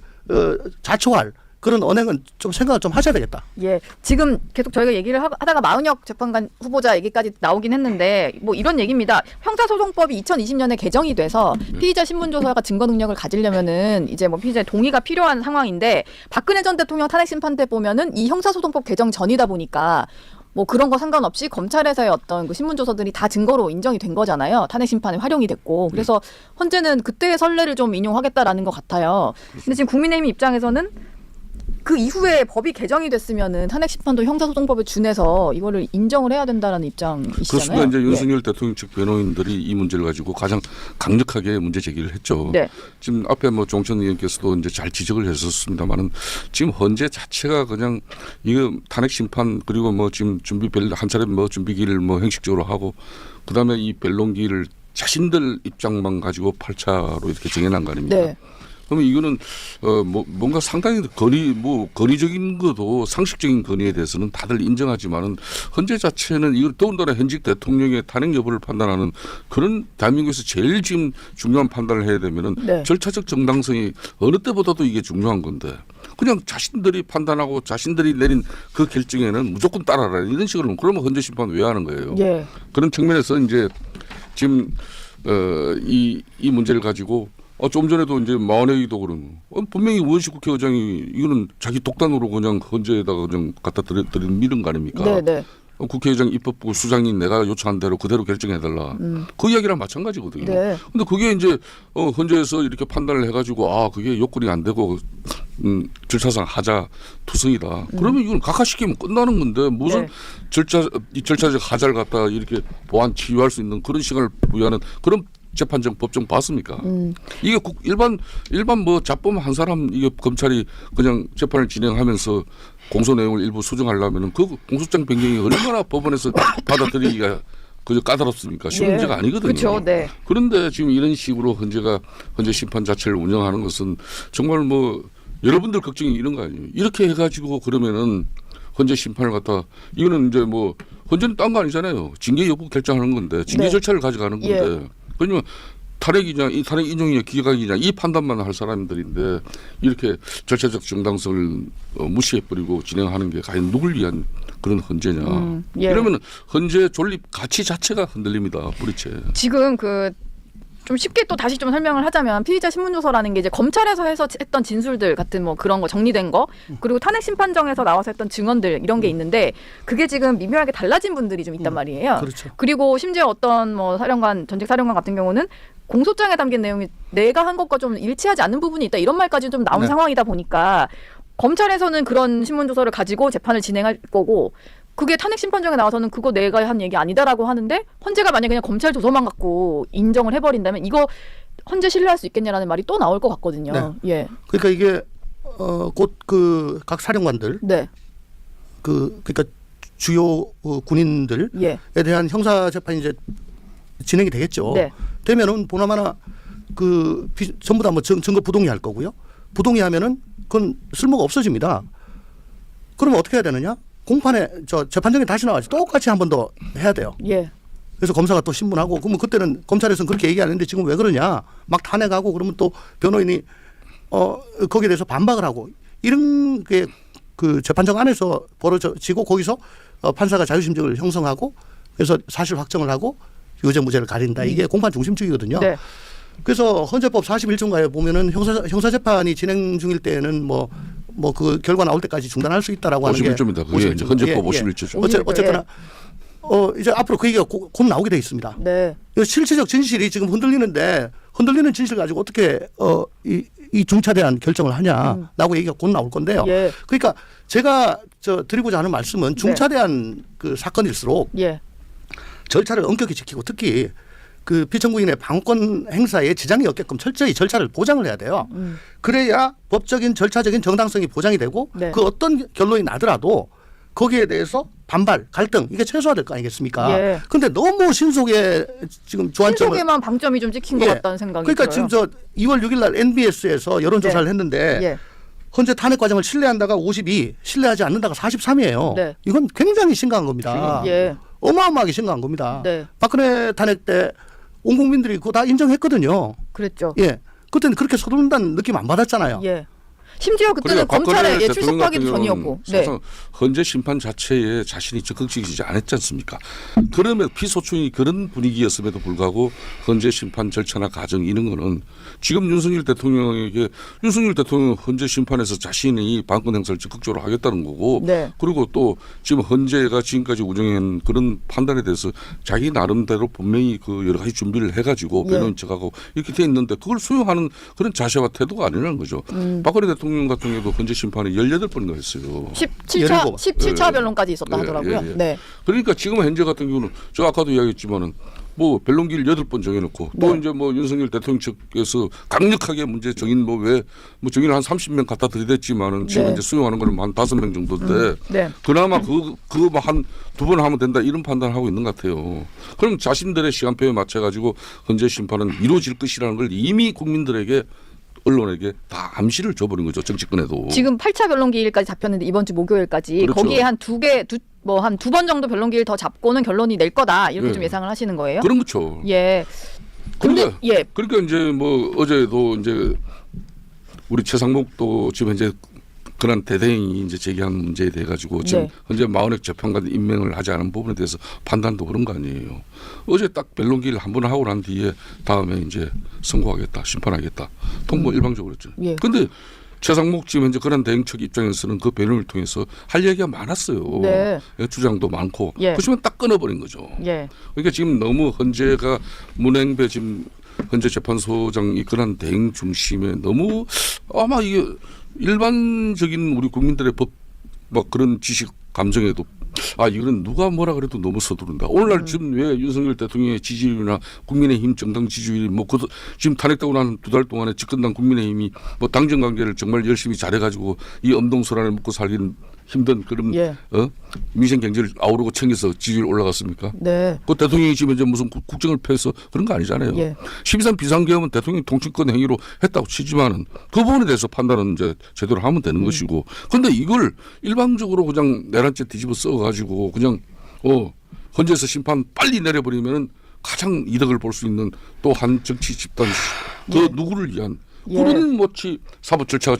자초할 그런 언행은 좀 생각을 좀 하셔야 되겠다. 예, 지금 계속 저희가 얘기를 하다가 마은혁 재판관 후보자 얘기까지 나오긴 했는데 뭐 이런 얘기입니다. 형사소송법이 2020년에 개정이 돼서 피의자 신문조서가 증거 능력을 가지려면은 이제 뭐 피의자의 동의가 필요한 상황인데 박근혜 전 대통령 탄핵 심판 때 보면은 이 형사소송법 개정 전이다 보니까 뭐 그런 거 상관없이 검찰에서의 어떤 그 신문조서들이 다 증거로 인정이 된 거잖아요. 탄핵 심판에 활용이 됐고 그래서 헌재는 그때의 선례를 좀 인용하겠다라는 것 같아요. 근데 지금 국민의힘 입장에서는 그 이후에 법이 개정이 됐으면은 탄핵 심판도 형사소송법에 준해서 이거를 인정을 해야 된다라는 입장이시잖아요. 그렇습니다. 이제 예. 윤석열 대통령 측 변호인들이 이 문제를 가지고 가장 강력하게 문제 제기를 했죠. 네. 지금 앞에 뭐 종천 의원께서도 이제 잘 지적을 했었습니다만은 지금 헌재 자체가 그냥 이거 탄핵 심판 그리고 뭐 지금 한 차례 뭐 준비기를 뭐 형식적으로 하고 그다음에 이 변론기를 자신들 입장만 가지고 8차로 이렇게 정해놓은 거 아닙니까? 네. 그러면 이거는 뭔가 상당히 건의적인 것도 상식적인 건의에 대해서는 다들 인정하지만은 헌재 자체는 이걸 더군다나 현직 대통령의 탄핵 여부를 판단하는 그런 대한민국에서 제일 지금 중요한 판단을 해야 되면은 네. 절차적 정당성이 어느 때보다도 이게 중요한 건데 그냥 자신들이 판단하고 자신들이 내린 그 결정에는 무조건 따라라 이런 식으로 그러면 헌재 심판 왜 하는 거예요? 예. 그런 측면에서 이제 지금 이 문제를 가지고 좀 전에도 이제 마원회의도 그런 분명히 우원식 국회의장이 이거는 자기 독단으로 그냥 헌재에다가 그냥 갖다 드린 미는 거 아닙니까? 네네. 국회의장 입법부 수장인 내가 요청한 대로 그대로 결정해달라. 그 이야기랑 마찬가지거든요. 네. 근데 그게 이제 헌재에서 이렇게 판단을 해가지고 그게 요건이 안 되고 절차상 하자 투성이다. 그러면 이건 각하시키면 끝나는 건데 무슨 네. 절차적 하자를 갖다 이렇게 보완 치유할 수 있는 그런 시간을 부여하는 그런 재판정 법정 봤습니까? 이게 일반 뭐 잡범 한 사람 이게 검찰이 그냥 재판을 진행하면서 공소 내용을 일부 수정하려면은 그 공소장 변경이 얼마나 법원에서 받아들이기가 그저 까다롭습니까? 쉬운 문제가 아니거든요. 그렇죠. 네. 그런데 지금 이런 식으로 헌재 심판 자체를 운영하는 것은 정말 뭐 여러분들 걱정이 이런 거 아니에요. 이렇게 해가지고 그러면은 헌재 심판을 갖다 이거는 이제 뭐 헌재는 딴 거 아니잖아요. 징계 여부 결정하는 건데 징계 절차를 가져가는 건데. 그러면 탄핵이냐 이 탄핵 인용이냐 기각이냐 이 판단만 할 사람들인데 이렇게 절차적 정당성을 무시해버리고 진행하는 게 과연 누굴 위한 그런 헌재냐. 이러면 헌재 존립 가치 자체가 흔들립니다. 뿌리채. 지금 좀 쉽게 또 다시 좀 설명을 하자면 피의자 신문조서라는 게 이제 검찰에서 했던 진술들 같은 뭐 그런 거 정리된 거 그리고 탄핵 심판정에서 나와서 했던 증언들 이런 게 있는데 그게 지금 미묘하게 달라진 분들이 좀 있단 말이에요. 그렇죠. 그리고 심지어 어떤 뭐 전직 사령관 같은 경우는 공소장에 담긴 내용이 내가 한 것과 좀 일치하지 않는 부분이 있다 이런 말까지 좀 나온 상황이다 보니까 검찰에서는 그런 신문조서를 가지고 재판을 진행할 거고 그게 탄핵 심판정에 나와서는 그거 내가 한 얘기 아니다라고 하는데 헌재가 만약 그냥 검찰 조서만 갖고 인정을 해버린다면 이거 헌재 신뢰할 수 있겠냐라는 말이 또 나올 것 같거든요. 네. 예. 그러니까 이게 곧 그 각 사령관들, 네. 그러니까 주요 군인들에 대한 형사 재판이 이제 진행이 되겠죠. 네. 되면은 보나마나 전부 다 뭐 증거 부동의 할 거고요. 부동의 하면은 그건 쓸모가 없어집니다. 그러면 어떻게 해야 되느냐? 공판에 재판정에 다시 나와서 똑같이 한 번 더 해야 돼요. 예. 그래서 검사가 또 신문하고 그러면 그때는 검찰에서는 그렇게 얘기 안 했는데 지금 왜 그러냐? 막 탄핵하고 그러면 또 변호인이 거기에 대해서 반박을 하고 이런 게 그 재판정 안에서 벌어지고 거기서 판사가 자유심증을 형성하고 그래서 사실 확정을 하고 유죄 무죄를 가린다. 이게 공판 중심주의거든요. 네. 그래서 헌재법 41조가에 보면은 형사재판이 진행 중일 때는 뭐 그 결과 나올 때까지 중단할 수 있다라고 하는 게 51조입니다. 그게 이제 헌재법 51조죠. 어쨌거나 이제 앞으로 그 얘기가 곧 나오게 돼 있습니다. 네. 실체적 진실이 지금 흔들리는데 흔들리는 진실 가지고 어떻게 이 중차대한 결정을 하냐라고 얘기가 곧 나올 건데요. 예. 그러니까 제가 드리고자 하는 말씀은 중차대한 그 사건일수록 절차를 엄격히 지키고 특히 그 피청구인의 방어권 행사에 지장이 없게끔 철저히 절차를 보장을 해야 돼요. 그래야 법적인 절차적인 정당성이 보장이 되고 그 어떤 결론이 나더라도 거기에 대해서 반발, 갈등 이게 최소화될 거 아니겠습니까? 그런데 너무 신속에 지금 조안점을 신속에만 방점이 좀 찍힌 것 같다는 생각이 그러니까 들어요. 지금 2월 6일 날 NBS에서 여론조사를 했는데 헌재 탄핵 과정을 신뢰한다가 52, 신뢰하지 않는다가 43이에요. 이건 굉장히 심각한 겁니다. 어마어마하게 심각한 겁니다. 박근혜 탄핵 때 온 국민들이 그거 다 인정했거든요. 그랬죠. 그때는 그렇게 서두른다는 느낌 안 받았잖아요. 심지어 그때는 검찰에 출석하기도 전이었고. 사실상 헌재 심판 자체에 자신이 적극적이지 않았지 않습니까? 그러면 피소추인이 그런 분위기였음에도 불구하고 헌재 심판 절차나 과정 이런 거는 지금 윤석열 대통령 헌재 심판에서 자신이 방권 행사를 적극적으로 하겠다는 거고 그리고 또 지금 헌재가 지금까지 운영한 그런 판단에 대해서 자기 나름대로 분명히 그 여러 가지 준비를 해가지고 변호인 척하고 이렇게 돼 있는데 그걸 수용하는 그런 자세와 태도가 아니라는 거죠. 박근혜 대통령 대통령 같은 경우도 헌재 심판이 18번인가 했어요. 17차 변론까지 있었다 하더라고요. 예. 네. 그러니까 지금 현재 같은 경우는 저 아까도 이야기했지만은 뭐 변론기일 8번 정해놓고 또 이제 뭐 윤석열 대통령 측에서 강력하게 문제 정인 뭐 왜 뭐 정인을 한 30명 갖다 들이댔지만은 지금 이제 수용하는 거는 한 5명 정도인데 그나마 그거 한 2번 하면 된다 이런 판단을 하고 있는 것 같아요. 그럼 자신들의 시간표에 맞춰 가지고 헌재 심판은 이루어질 것이라는 걸 이미 국민들에게 언론에게 다 암시를 줘버린 거죠. 정치권에도. 지금 8차 변론기일까지 잡혔는데 이번 주 목요일까지 그렇죠. 거기에 한 두 번 정도 변론기일 더 잡고는 결론이 낼 거다 이렇게 좀 예상을 하시는 거예요? 그런 거죠. 예. 그러니까, 예. 그러니까 이제 뭐 어제도 이제 우리 최상목도 지금 현재 그런 대대행이 이제 제기한 문제에 대해 가지고 지금 현재 마흔액 재판관 임명을 하지 않은 부분에 대해서 판단도 그런 거 아니에요. 어제 딱 변론기를 한 번 하고 난 뒤에 다음에 이제 선고하겠다, 심판하겠다, 통보 일방적으로 했죠. 그런데 최상목 지금 현재 그런 대행 측 입장에서는 그 변론을 통해서 할 얘기가 많았어요. 주장도 많고. 그렇지만 딱 끊어버린 거죠. 그러니까 지금 너무 헌재가 문행배 지금 헌재 재판소장이 그런 대행 중심에 너무 아마 이게 일반적인 우리 국민들의 법 막 그런 지식 감정에도 이건 누가 뭐라 그래도 너무 서두른다. 오늘날 지금 왜 윤석열 대통령의 지지율이나 국민의힘 정당 지지율이 뭐 지금 탄핵되고 난 2달 동안에 집권당 국민의힘이 뭐 당정 관계를 정말 열심히 잘해가지고 이 엄동소란을 먹고 살기는 힘든 그런 민생 경제를 아우르고 챙겨서 지지율 올라갔습니까? 그 대통령이 지금 이제 무슨 국정을 펴서 그런 거 아니잖아요. 12.3 비상계엄은 대통령 통치권 행위로 했다고 치지만은 그 부분에 대해서 판단은 이제 제대로 하면 되는 것이고. 그런데 이걸 일방적으로 그냥 내란죄 뒤집어 써가지고 그냥 헌재에서 심판 빨리 내려버리면은 가장 이득을 볼 수 있는 또 한 정치 집단 그 누구를 위한 그런 모치 사법 절차가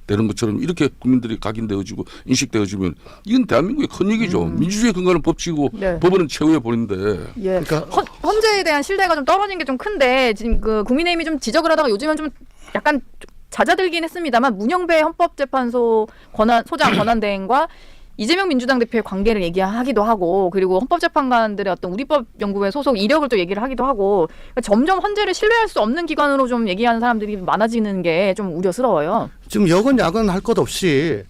되는 것처럼 이렇게 국민들이 각인되어지고 인식되어지면 이건 대한민국의 큰 얘기죠. 민주주의의 근간은 법치고 법원은 최후의 본인데. 그러니까 헌재에 대한 신뢰가 좀 떨어진 게 좀 큰데 지금 그 국민의힘이 좀 지적을 하다가 요즘은 좀 약간 잦아들긴 했습니다만 문영배 헌법재판소 소장 권한대행과 이재명 민주당 대표의 관계를 얘기하기도 하고 그리고 헌법재판관들의 어떤 우리법연구회 소속 이력을 또 얘기를 하기도 하고 그러니까 점점 헌재를 신뢰할 수 없는 기관으로 좀 얘기하는 사람들이 많아지는 게 좀 우려스러워요. 지금 여건 야건 할 것 없이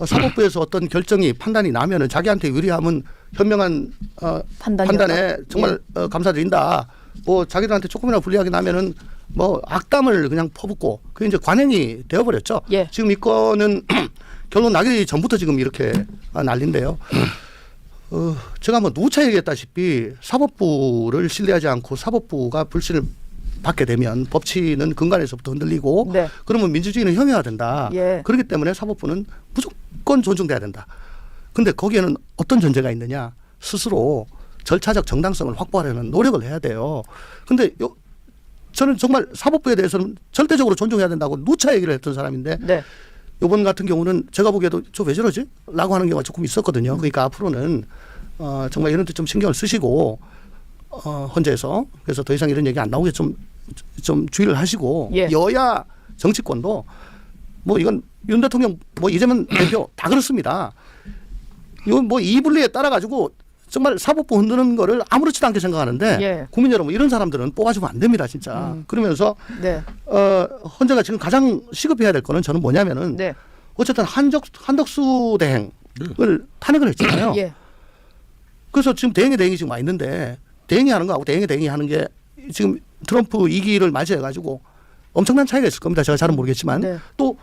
사법부에서 어떤 결정이 판단이 나면은 자기한테 유리하면 현명한 판단에 정말 감사드린다. 뭐 자기들한테 조금이나 불리하게 나면은 뭐 악담을 그냥 퍼붓고 그게 이제 관행이 되어버렸죠. 지금 이 건은 결론 나기 전부터 지금 이렇게 난리인데요. 제가 한번 누차 얘기했다시피 사법부를 신뢰하지 않고 사법부가 불신을 받게 되면 법치는 근간에서부터 흔들리고 그러면 민주주의는 형해화된다. 그렇기 때문에 사법부는 무조건 존중돼야 된다. 근데 거기에는 어떤 전제가 있느냐. 스스로 절차적 정당성을 확보하려는 노력을 해야 돼요. 근데 저는 정말 사법부에 대해서는 절대적으로 존중해야 된다고 누차 얘기를 했던 사람인데 이번 같은 경우는 제가 보기에도 저 왜 저러지? 라고 하는 경우가 조금 있었거든요. 그러니까 앞으로는 정말 이런 데 좀 신경을 쓰시고 헌재에서 그래서 더 이상 이런 얘기 안 나오게 좀 주의를 하시고 여야 정치권도 뭐 이건 윤 대통령 뭐 이재명 대표 다 그렇습니다. 이건 뭐 이 분리에 따라 가지고 정말 사법부 흔드는 거를 아무렇지도 않게 생각하는데 국민 여러분 이런 사람들은 뽑아주면 안 됩니다 진짜. 그러면서 헌재가 지금 가장 시급해야 될 거는 저는 뭐냐면은 어쨌든 한덕수 대행을 탄핵을 했잖아요. 그래서 지금 대행이 지금 와 있는데 대행이 하는 거하고 대행이 하는 게 지금 트럼프 2기를 맞이해 가지고 엄청난 차이가 있을 겁니다. 제가 잘은 모르겠지만 또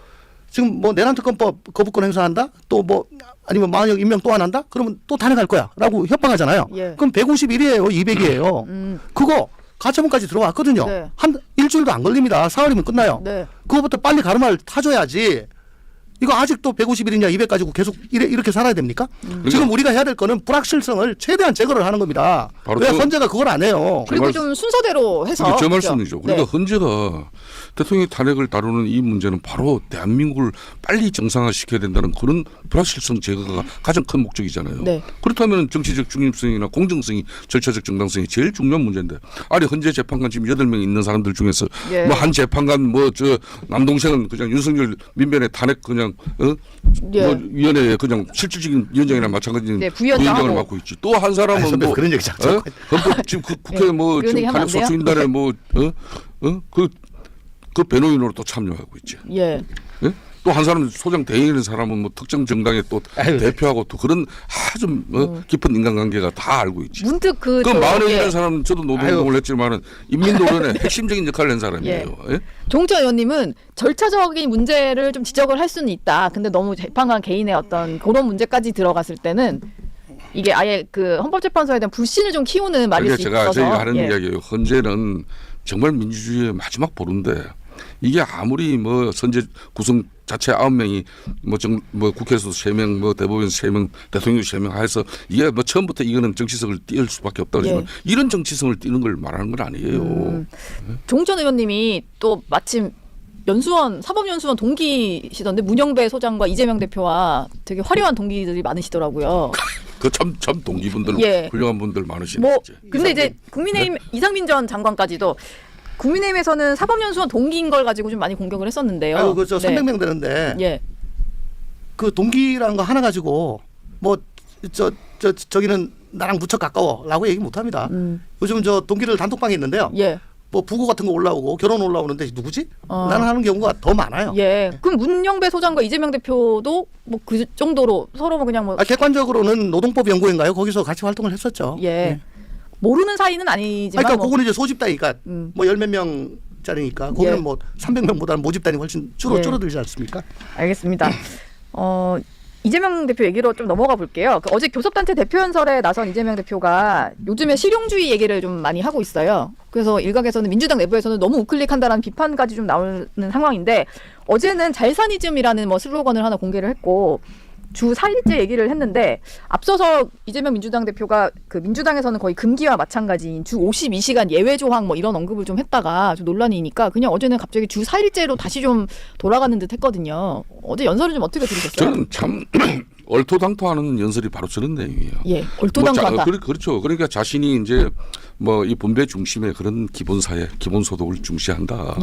지금 뭐 내란 특검법 거부권 행사한다 또 뭐 아니면 망역 임명 또 안 한다? 그러면 또 탄핵할 거야 라고 협박하잖아요. 그럼 151이에요 200이에요. 그거 가처분까지 들어왔거든요. 한 일주일도 안 걸립니다. 4월이면 끝나요. 그거부터 빨리 가르마를 타줘야지. 이거 아직도 151이냐 200 가지고 계속 이렇게 살아야 됩니까? 지금 우리가 해야 될 거는 불확실성을 최대한 제거를 하는 겁니다. 왜 헌재가 그걸 안 해요? 그리고 좀 순서대로 해서. 제 말씀이죠. 그러니까 헌재가 대통령 탄핵을 다루는 이 문제는 바로 대한민국을 빨리 정상화시켜야 된다는 그런 불확실성 제거가 가장 큰 목적이잖아요. 그렇다면 정치적 중립성이나 공정성이 절차적 정당성이 제일 중요한 문제인데 아니 헌재 재판관 지금 8명 있는 사람들 중에서 뭐 한 재판관 뭐 저 남동생은 그냥 윤석열 민변의 탄핵 그냥 뭐 위원회에 그냥 실질적인 위원장이나 마찬가지인 부위원장을 맡고 있지. 또 한 사람은 뭐 그런 얘기 자꾸 헌법 지금 국회 뭐 지금 탄핵 소추인단에 뭐 그 변호인으로 또 참여하고 있지. 또 한 사람 소장 대행이라는 사람은 뭐 특정 정당의 또 대표하고 또 그런 아주 깊은 인간관계가 다 알고 있지. 문득 그 마흔이라는 사람은 저도 노동운동을 했지만은 인민노련의 핵심적인 역할을 한 사람이에요. 예? 조홍천 의원님은 절차적인 문제를 좀 지적을 할 수는 있다. 근데 너무 재판관 개인의 어떤 그런 문제까지 들어갔을 때는 이게 아예 그 헌법재판소에 대한 불신을 좀 키우는 말일 수 있어서. 저희가 하는 이야기예요. 헌재는 정말 민주주의의 마지막 보루인데 이게 아무리 뭐 선제 구성 자체 9명이 뭐 국회에서도 3명, 뭐 대법원에서 3명, 대통령도 3명 해서 이게 뭐 처음부터 이거는 정치성을 띄울 수밖에 없다고 하지만 이런 정치성을 띄는 걸 말하는 건 아니에요. 조홍천 의원님이 또 마침 사법연수원 동기시던데 문영배 소장과 이재명 대표와 되게 화려한 동기들이 많으시더라고요. 그 참 동기분들 훌륭한 분들 많으시네. 근데 이제 국민의힘 이상민 전 장관까지도 국민의힘에서는 사법연수원 동기인 걸 가지고 좀 많이 공격을 했었는데요. 그저 300명 되는데 그 동기라는 거 하나 가지고 뭐 저기는 나랑 무척 가까워라고 얘기 못합니다. 요즘 저 동기들 단톡방에 있는데요. 뭐 부고 같은 거 올라오고 결혼 올라오는데 누구지? 나는 하는 경우가 더 많아요. 그럼 문영배 소장과 이재명 대표도 뭐 그 정도로 서로 그냥 뭐 객관적으로는 노동법 연구인가요? 거기서 같이 활동을 했었죠. 모르는 사이는 아니지만 그러니까 그거는 이제 소집단이니까 뭐 10몇 명짜리니까 거기는 뭐 300명보다는 모집단이 훨씬 줄어들지 않습니까? 알겠습니다. 이재명 대표 얘기로 좀 넘어가 볼게요. 어제 교섭단체 대표연설에 나선 이재명 대표가 요즘에 실용주의 얘기를 좀 많이 하고 있어요. 그래서 일각에서는 민주당 내부에서는 너무 우클릭한다라는 비판까지 좀 나오는 상황인데 어제는 잘사니즘이라는 뭐 슬로건을 하나 공개를 했고 주 4일째 얘기를 했는데 앞서서 이재명 민주당 대표가 그 민주당에서는 거의 금기와 마찬가지인 주 52시간 예외 조항 뭐 이런 언급을 좀 했다가 좀 논란이니까 그냥 어제는 갑자기 주 4일째로 다시 좀 돌아가는 듯 했거든요. 어제 연설을 좀 어떻게 들으셨어요? 저는 참 얼토당토하는 연설이 바로 저런 내용이에요. 얼토당토한다. 그렇죠. 그러니까 자신이 이제 뭐 이 분배 중심의 그런 기본사회, 기본소득을 중시한다.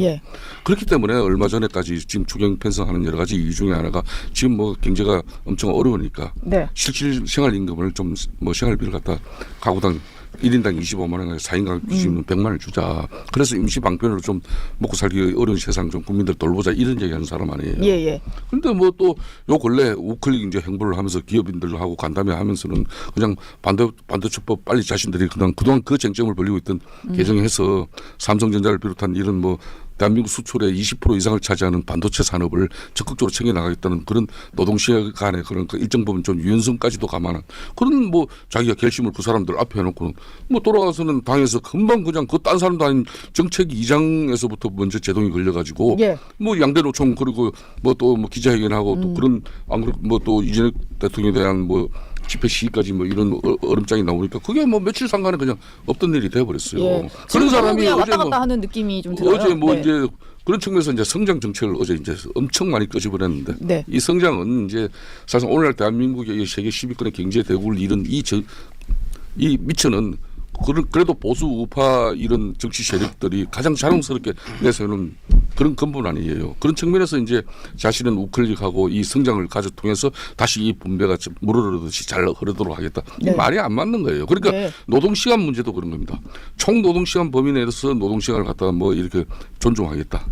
그렇기 때문에 얼마 전에까지 지금 추경 편성하는 여러 가지 이유 중에 하나가 지금 뭐 경제가 엄청 어려우니까 실질 생활임금을 좀 뭐 생활비를 갖다 가구당 1인당 25만 원, 4인 가구 기준으로 100만 원을 주자. 그래서 임시 방편으로 좀 먹고 살기 어려운 세상 좀 국민들 돌보자 이런 얘기하는 사람 아니에요. 그런데 뭐 또 요 근래 우클릭 이제 행보를 하면서 기업인들하고 간담회 하면서는 그냥 반도체법 빨리 자신들이 그동안 그 쟁점을 벌이고 있던 개정해서 삼성전자를 비롯한 이런 뭐 대한민국 수출의 20% 이상을 차지하는 반도체 산업을 적극적으로 챙겨나가겠다는 그런 노동시장 간의 그런 그 일정 부분 좀 유연성까지도 감안한 그런 뭐 자기가 결심을 그 사람들 앞에 해놓고는 뭐 돌아가서는 당에서 금방 그냥 그 딴 사람도 아닌 정책 이장에서부터 먼저 제동이 걸려가지고 뭐 양대 노총 그리고 뭐 또 뭐 기자회견하고 또 그런 안 그렇고 뭐 또 이재명 대통령에 대한 뭐 집회 시위까지 뭐 이런 얼음장이 나오니까 그게 뭐 며칠 상간에 그냥 없던 일이 돼버렸어요. 그런 사람이 왔다 갔다 하는 느낌이 좀 들어요. 어제 뭐 이제 그런 측면에서 이제 성장 정책을 어제 이제 엄청 많이 끄집어냈는데 이 성장은 이제 사실 오늘날 대한민국의 세계 10위권의 경제 대국을 이룬 이 미천은 그래도 보수 우파 이런 정치 세력들이 가장 자랑스럽게 내세우는 그런 근본 아니에요. 그런 측면에서 이제 자신은 우클릭하고 이 성장을 가져 통해서 다시 이 분배가 물흐르듯이 잘 흐르도록 하겠다. 이 말이 안 맞는 거예요. 그러니까 노동시간 문제도 그런 겁니다. 총 노동시간 범위 내에서 노동시간을 갖다가 뭐 이렇게 존중하겠다.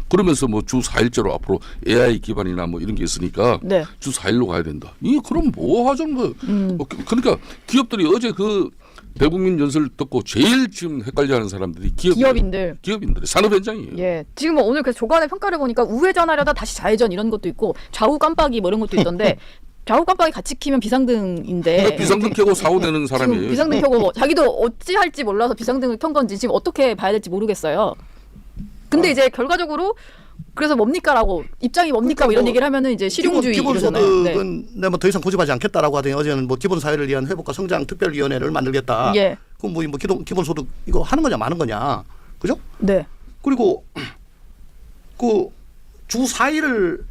그러면서 뭐 주 4일제로 앞으로 AI 기반이나 뭐 이런 게 있으니까 주 4일로 가야 된다. 그럼 뭐 하자는 거예요. 그러니까 기업들이 어제 그 대국민 연설 듣고 제일 지금 헷갈려하는 사람들이 기업인들 산업 현장이에요. 지금 뭐 오늘 그래서 조간의 평가를 보니까 우회전하려다 다시 좌회전 이런 것도 있고 좌우 깜빡이 뭐 이런 것도 있던데 좌우 깜빡이 같이 키면 비상등인데 비상등 켜고 사고 내는 사람이에요. 비상등 켜고 뭐 자기도 어찌 할지 몰라서 비상등을 켠 건지 지금 어떻게 봐야 될지 모르겠어요. 근데 이제 결과적으로 그래서 뭡니까라고 입장이 뭡니까 뭐 이런 얘기를 하면은 이제 실용주의 기본소득은 내가 뭐 더 이상 고집하지 않겠다라고 하더니 어제는 뭐 기본사회를 위한 회복과 성장 특별위원회를 만들겠다. 그럼 뭐 기본소득 이거 하는 거냐 마는 거냐, 그죠? 그리고 그 주 4일을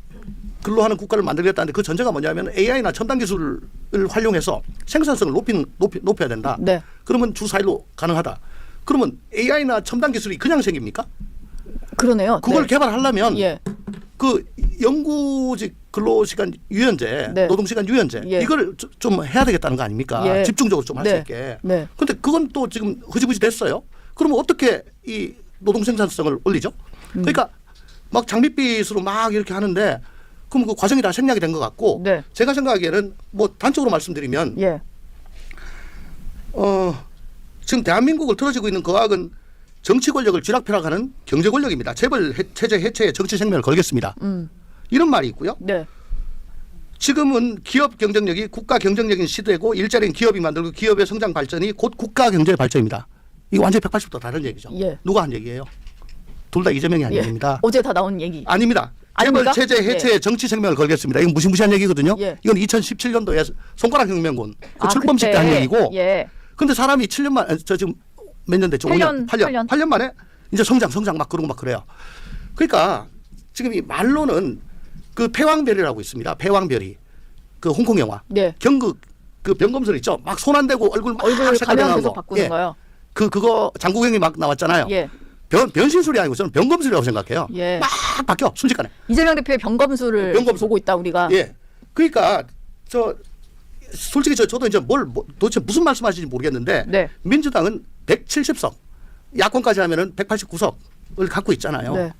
근로하는 국가를 만들겠다는데 그 전제가 뭐냐면 AI나 첨단 기술을 활용해서 생산성을 높여야 된다. 그러면 주 4일로 가능하다. 그러면 AI나 첨단 기술이 그냥 생깁니까? 그러네요. 그걸 개발하려면 그 영구직 근로시간 유연제, 노동시간 유연제 이걸 좀 해야 되겠다는 거 아닙니까? 집중적으로 좀 할 수 있게. 그런데 그건 또 지금 흐지부지 됐어요. 그러면 어떻게 이 노동 생산성을 올리죠? 그러니까 막 장밋빛으로 막 이렇게 하는데 그럼 그 과정이 다 생략이 된 것 같고 네. 제가 생각하기에는 뭐 단적으로 말씀드리면 예. 지금 대한민국을 틀어지고 있는 거학은 정치 권력을 쥐락펴락하는 경제 권력입니다. 재벌 체제 해체에 정치 생명을 걸겠습니다. 이런 말이 있고요. 네. 지금은 기업 경쟁력이 국가 경쟁력인 시대고 일자리는 기업이 만들고 기업의 성장 발전이 곧 국가 경제의 발전입니다. 이거 완전히 180도 다른 얘기죠. 예. 누가 한 얘기예요? 둘 다 이재명이 한 예. 얘기입니다. 어제 다 나온 얘기. 아닙니다. 아닙니까? 재벌 체제 해체에 예. 정치 생명을 걸겠습니다. 이건 무시무시한 얘기거든요. 예. 이건 2017년도에 손가락 혁명군 그 출범식 때 그때. 한 얘기고 예. 근데 사람이 7년 만에 저 지금 몇 년 됐죠? 8년 만에 이제 성장 막 그러고 막 그래요. 그러니까 지금 이 말로는 그 패왕별이라고 있습니다. 패왕별이 그 홍콩 영화 네. 경극 그 병검술 있죠? 막 손 안 대고 얼굴 막 얼굴 색깔 가면 변하는 계속 거. 바꾸는 예. 거요. 그거 장국영이 막 나왔잖아요. 예. 변신술이 아니고 저는 병검술이라고 생각해요. 예. 막 바뀌어 순식간에. 이재명 대표의 병검술을 보고 있다 우리가. 예. 그러니까 저 솔직히 저도 이제 도대체 무슨 말씀하시는지 모르겠는데 네. 민주당은 170석, 야권까지 하면은 189석을 갖고 있잖아요. 네.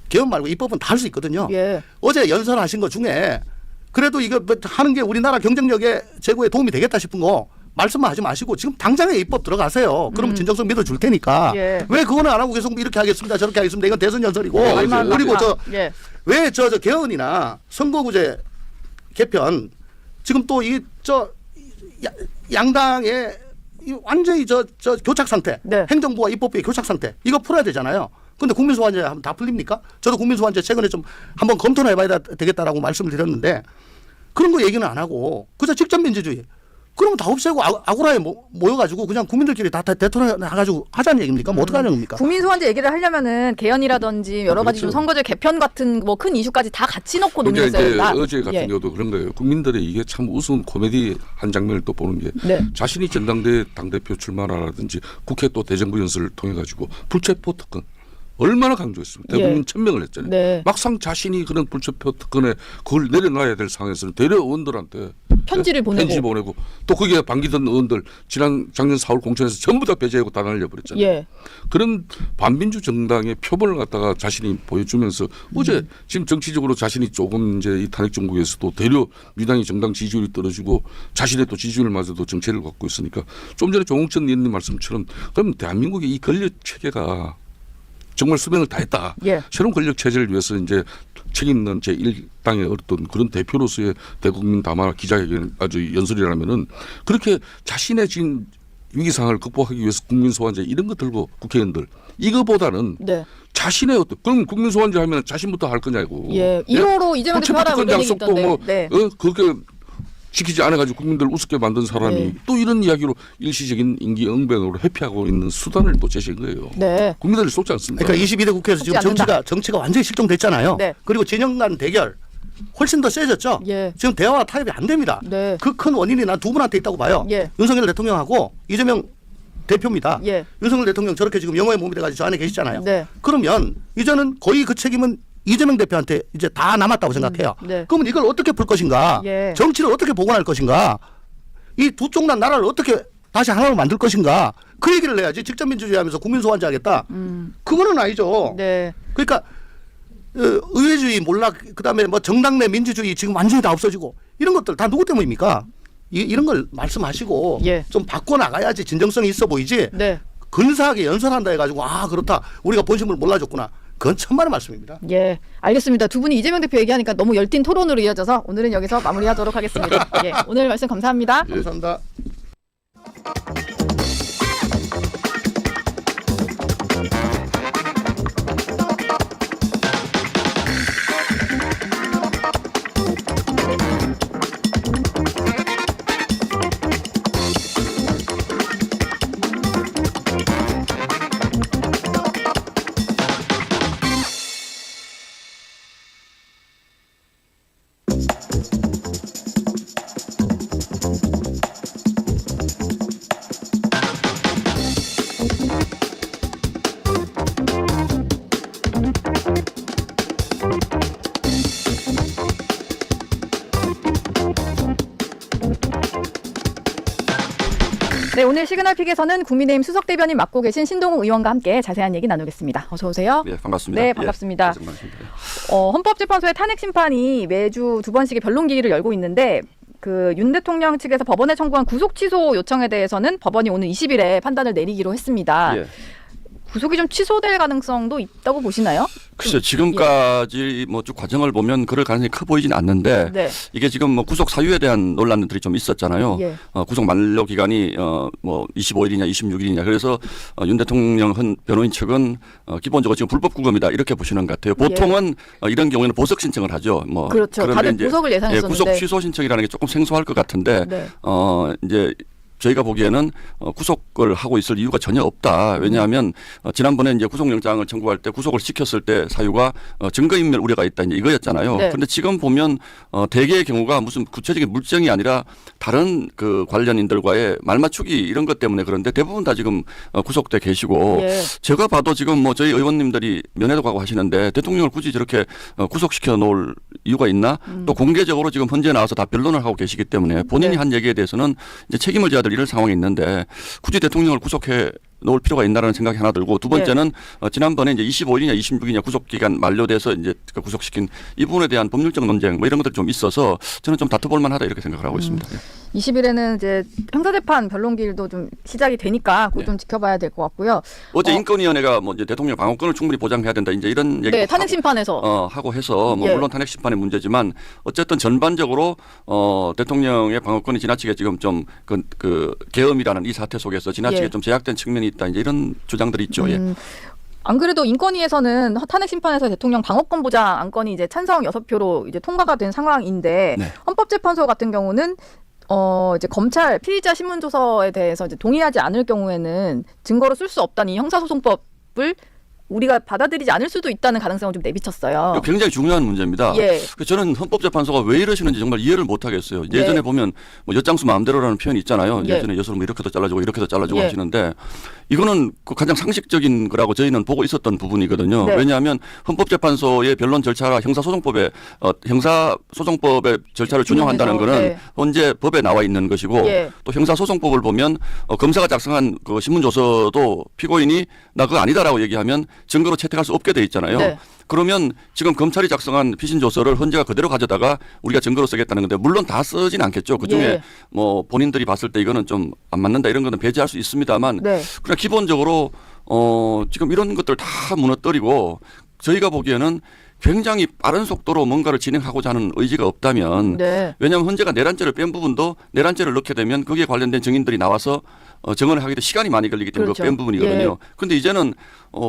개헌 말고 입법은 다 할 수 있거든요. 예. 어제 연설하신 것 중에 그래도 이거 뭐 하는 게 우리나라 경쟁력에 제고에 도움이 되겠다 싶은 거 말씀만 하지 마시고 지금 당장에 입법 들어가세요. 그러면 진정성 믿어줄 테니까. 예. 왜 그거는 안 하고 계속 이렇게 하겠습니다. 저렇게 하겠습니다. 이건 대선 연설이고. 얼마나 그리고 예. 왜 저 개헌이나 선거구제 개편 지금 또 양당의 완전히 저 교착 상태, 네. 행정부와 입법부의 교착 상태 이거 풀어야 되잖아요. 근데 국민소환제 하면 다 풀립니까? 저도 국민소환제 최근에 좀 한번 검토를 해봐야 되겠다라고 말씀을 드렸는데 그런 거 얘기는 안 하고 그저 직접 민주주의. 그러면 다 없애고 아고라에 모여가지고 그냥 국민들끼리 다 대통령 해가지고 하자는 얘기입니까? 뭐 어떻게 하자는 겁니까? 국민소환제 얘기를 하려면은 개헌이라든지 여러 가지 좀 선거제 개편 같은 뭐 큰 이슈까지 다 같이 넣고 그러니까 논의했어야 이제 된다. 어제 같은 경우도 그런 거예요. 국민들의 이게 참 우스운 코미디 한 장면을 또 보는 게 네. 자신이 전당대회 당대표 출마라든지 국회 또 대정부 연설을 통해 가지고 불체포 특권 얼마나 강조했습니까? 대국민 예. 1000명을 했잖아요. 네. 막상 자신이 그런 불체포 특권에 그걸 내려놔야 될 상황에서는 대려 의원들한테 편지를 보내고. 또 거기에 반기던 의원들 작년 4월 공천에서 전부 다 배제하고 다 날려버렸잖아요. 예. 그런 반민주 정당의 표본을 갖다가 자신이 보여주면서 어제 지금 정치적으로 자신이 조금 이제 이 탄핵 정국에서도 대려 민주당이 정당 지지율이 떨어지고 자신의 또 지지율마저도 정체를 갖고 있으니까 좀 전에 조홍천 의원님 말씀처럼 그럼 대한민국의 이 권력 체계가 정말 수명을 다했다. 예. 새로운 권력 체제를 위해서 이제 책임 있는 제1당의 어떤 그런 대표로서의 대국민 담화 기자회견 아주 연설이라면은 그렇게 자신의 지금 위기 상황을 극복하기 위해서 국민 소환제 이런 거 들고 국회의원들 이거보다는 네. 자신의 어떤 그럼 국민 소환제 하면 자신부터 할 거냐고. 예. 1호로 이재명 대표 하라고 불체포특권 얘기 약속도 있던데. 뭐 네. 그렇게 지키지 않아가지고 국민들 우습게 만든 사람이 네. 또 이런 이야기로 일시적인 임기 응변으로 회피하고 있는 수단을 또 제시한 거예요. 네. 국민들이 속지 않습니다. 그러니까 22대 국회에서 지금 속지 않는다. 정치가 완전히 실종됐잖아요. 네. 그리고 진영 간 대결 훨씬 더 세졌죠. 예. 지금 대화와 타협이 안 됩니다. 네. 그 큰 원인이 난 두 분한테 있다고 봐요. 예. 윤석열 대통령하고 이재명 대표입니다. 예. 윤석열 대통령 저렇게 지금 영어에 몸이 돼가지고 저 안에 계시잖아요. 네. 그러면 이제는 거의 그 책임은 이재명 대표한테 이제 다 남았다고 생각해요. 네. 그러면 이걸 어떻게 풀 것인가? 예. 정치를 어떻게 복원할 것인가? 이 두 쪽난 나라를 어떻게 다시 하나로 만들 것인가? 그 얘기를 해야지. 직접 민주주의 하면서 국민 소환제 하겠다. 그거는 아니죠. 네. 그러니까 의회주의 몰락 그다음에 뭐 정당 내 민주주의 지금 완전히 다 없어지고 이런 것들 다 누구 때문입니까? 이런 걸 말씀하시고 예. 좀 바꿔 나가야지 진정성이 있어 보이지. 네. 근사하게 연설한다 해가지고 아 그렇다 우리가 본심을 몰라줬구나. 그건 천만의 말씀입니다. 예, 알겠습니다. 두 분이 이재명 대표 얘기하니까 너무 열띤 토론으로 이어져서 오늘은 여기서 마무리하도록 하겠습니다. 예, 오늘 말씀 감사합니다. 감사합니다. 네, 오늘 시그널픽에서는 국민의힘 수석 대변인 맡고 계신 신동욱 의원과 함께 자세한 얘기 나누겠습니다. 어서 오세요. 네, 반갑습니다. 네, 반갑습니다. 예, 헌법재판소의 탄핵 심판이 매주 2번씩의 변론기일을 열고 있는데 그 윤 대통령 측에서 법원에 청구한 구속 취소 요청에 대해서는 법원이 오늘 20일에 판단을 내리기로 했습니다. 예. 구속이 좀 취소될 가능성도 있다고 보시나요? 글쎄요, 지금까지 뭐 쭉 과정을 보면 그럴 가능성이 커 보이진 않는데 네. 이게 지금 뭐 구속 사유에 대한 논란들이 좀 있었잖아요. 예. 구속 만료 기간이 뭐 25일이냐 26일이냐 그래서 윤 대통령 변호인 측은 기본적으로 지금 불법 구금이다 이렇게 보시는 것 같아요. 보통은 이런 경우에는 보석 신청을 하죠. 뭐 그렇죠. 그런데 다들 이제 보석을 예상했었는데 구속 취소 신청이라는 게 조금 생소할 것 같은데 네. 이제 저희가 보기에는 구속을 하고 있을 이유가 전혀 없다. 왜냐하면 지난번에 이제 구속영장을 청구할 때 구속을 시켰을 때 사유가 증거인멸 우려가 있다 이제 이거였잖아요. 네. 그런데 지금 보면 대개의 경우가 무슨 구체적인 물증이 아니라 다른 그 관련인들과의 말맞추기 이런 것 때문에 그런데 대부분 다 지금 구속돼 계시고 예. 제가 봐도 지금 뭐 저희 의원님들이 면회도 가고 하시는데 대통령을 굳이 저렇게 구속시켜 놓을 이유가 있나? 또 공개적으로 지금 현재 나와서 다 변론을 하고 계시기 때문에 본인이 네. 한 얘기에 대해서는 이제 책임을 져야 될 이런 상황이 있는데 굳이 대통령을 구속해 놓을 필요가 있나라는 생각이 하나 들고 두 번째는 지난번에 이제 25일이냐 26일이냐 구속 기간 만료돼서 이제 구속시킨 이 부분에 대한 법률적 논쟁 뭐 이런 것들이 좀 있어서 저는 좀 다퉈볼 만하다 이렇게 생각을 하고 있습니다. 20일에는 이제 형사재판 변론기일도 좀 시작이 되니까 그거 좀 지켜봐야 될 것 같고요. 어제 인권위원회가 뭐 이제 대통령 방어권을 충분히 보장해야 된다 이제 이런 얘기 네, 탄핵 심판에서 하고 해서 뭐 예. 물론 탄핵 심판의 문제지만 어쨌든 전반적으로 대통령의 방어권이 지나치게 지금 좀 그 계엄이라는 이 사태 속에서 지나치게 예. 좀 제약된 측면이 있다 이제 이런 주장들이 있죠. 예. 안 그래도 인권위에서는 탄핵 심판에서 대통령 방어권 보장 안건이 이제 찬성 6표로 이제 통과가 된 상황인데 네. 헌법재판소 같은 경우는 이제 검찰 피의자 신문조서에 대해서 이제 동의하지 않을 경우에는 증거로 쓸 수 없다는 이 형사소송법을 우리가 받아들이지 않을 수도 있다는 가능성을 좀 내비쳤어요. 이거 굉장히 중요한 문제입니다. 예. 저는 헌법재판소가 왜 이러시는지 정말 이해를 못하겠어요. 예전에 보면 뭐 엿장수 마음대로라는 표현이 있잖아요. 예. 예전에 엿을 뭐 이렇게도 잘라주고 이렇게도 잘라주고 예. 하시는데 이거는 그 가장 상식적인 거라고 저희는 보고 있었던 부분이거든요. 네. 왜냐하면 헌법재판소의 변론 절차가 형사소송법의 절차를 준용한다는 거는 네. 현재 법에 나와 있는 것이고 예. 또 형사소송법을 보면 검사가 작성한 그 신문조서도 피고인이 나 그거 아니다라고 얘기하면 증거로 채택할 수 없게 돼 있잖아요. 네. 그러면 지금 검찰이 작성한 피신조서를 헌재가 그대로 가져다가 우리가 증거로 쓰겠다는 건데 물론 다 쓰진 않겠죠. 그중에 예. 뭐 본인들이 봤을 때 이거는 좀 안 맞는다 이런 거는 배제할 수 있습니다만 네. 그냥 기본적으로 지금 이런 것들 다 무너뜨리고 저희가 보기에는 굉장히 빠른 속도로 뭔가를 진행하고자 하는 의지가 없다면 네. 왜냐하면 헌재가 내란죄를 뺀 부분도 내란죄를 넣게 되면 거기에 관련된 증인들이 나와서 증언을 하기도 시간이 많이 걸리기 때문에 그렇죠. 뺀 부분이거든요. 예. 그런데 이제는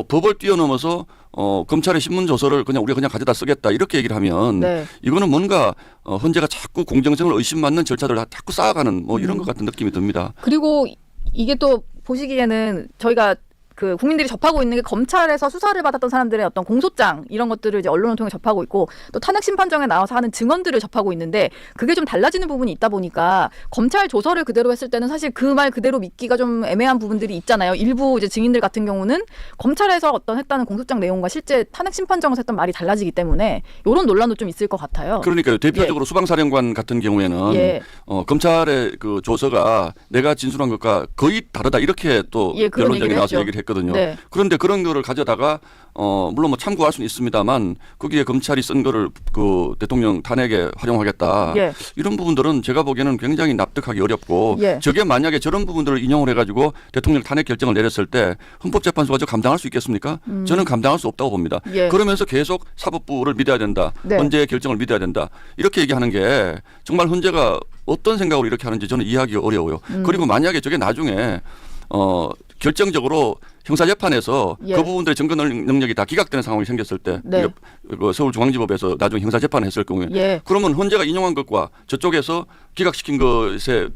법을 뛰어넘어서 검찰의 신문조서를 그냥 우리가 그냥 가져다 쓰겠다 이렇게 얘기를 하면 네. 이거는 뭔가 헌재가 자꾸 공정성을 의심받는 절차들을 자꾸 쌓아가는 뭐 이런 것 같은 느낌이 듭니다. 그리고 이게 또 보시기에는 저희가 그 국민들이 접하고 있는 게 검찰에서 수사를 받았던 사람들의 어떤 공소장 이런 것들을 이제 언론을 통해 접하고 있고 또 탄핵 심판정에 나와서 하는 증언들을 접하고 있는데 그게 좀 달라지는 부분이 있다 보니까 검찰 조서를 그대로 했을 때는 사실 그 말 그대로 믿기가 좀 애매한 부분들이 있잖아요. 일부 이제 증인들 같은 경우는 검찰에서 어떤 했다는 공소장 내용과 실제 탄핵 심판정에서 했던 말이 달라지기 때문에 이런 논란도 좀 있을 것 같아요. 그러니까요. 대표적으로 수방사령관 같은 경우에는 예. 검찰의 그 조서가 내가 진술한 것과 거의 다르다 이렇게 또 예, 그런 변론장에 얘기를 나와서 했죠. 얘기를 했거든요. 네. 그런데 그런 거를 가져다가 물론 뭐 참고할 수는 있습니다만 거기에 검찰이 쓴 거를 그 대통령 탄핵에 활용하겠다. 예. 이런 부분들은 제가 보기에는 굉장히 납득하기 어렵고 예. 저게 만약에 저런 부분들을 인용을 해가지고 대통령 탄핵 결정을 내렸을 때 헌법재판소가 저 감당할 수 있겠습니까? 저는 감당할 수 없다고 봅니다. 예. 그러면서 계속 사법부를 믿어야 된다. 네. 헌재의 결정을 믿어야 된다. 이렇게 얘기하는 게 정말 헌재가 어떤 생각으로 이렇게 하는지 저는 이해하기가 어려워요. 그리고 만약에 저게 나중에 결정적으로 형사재판에서 예. 그 부분들의 증거 능력이 다 기각되는 상황이 생겼을 때 네. 그 서울중앙지법에서 나중에 형사재판을 했을 경우에 예. 그러면 헌재가 인용한 것과 저쪽에서 기각시킨 것에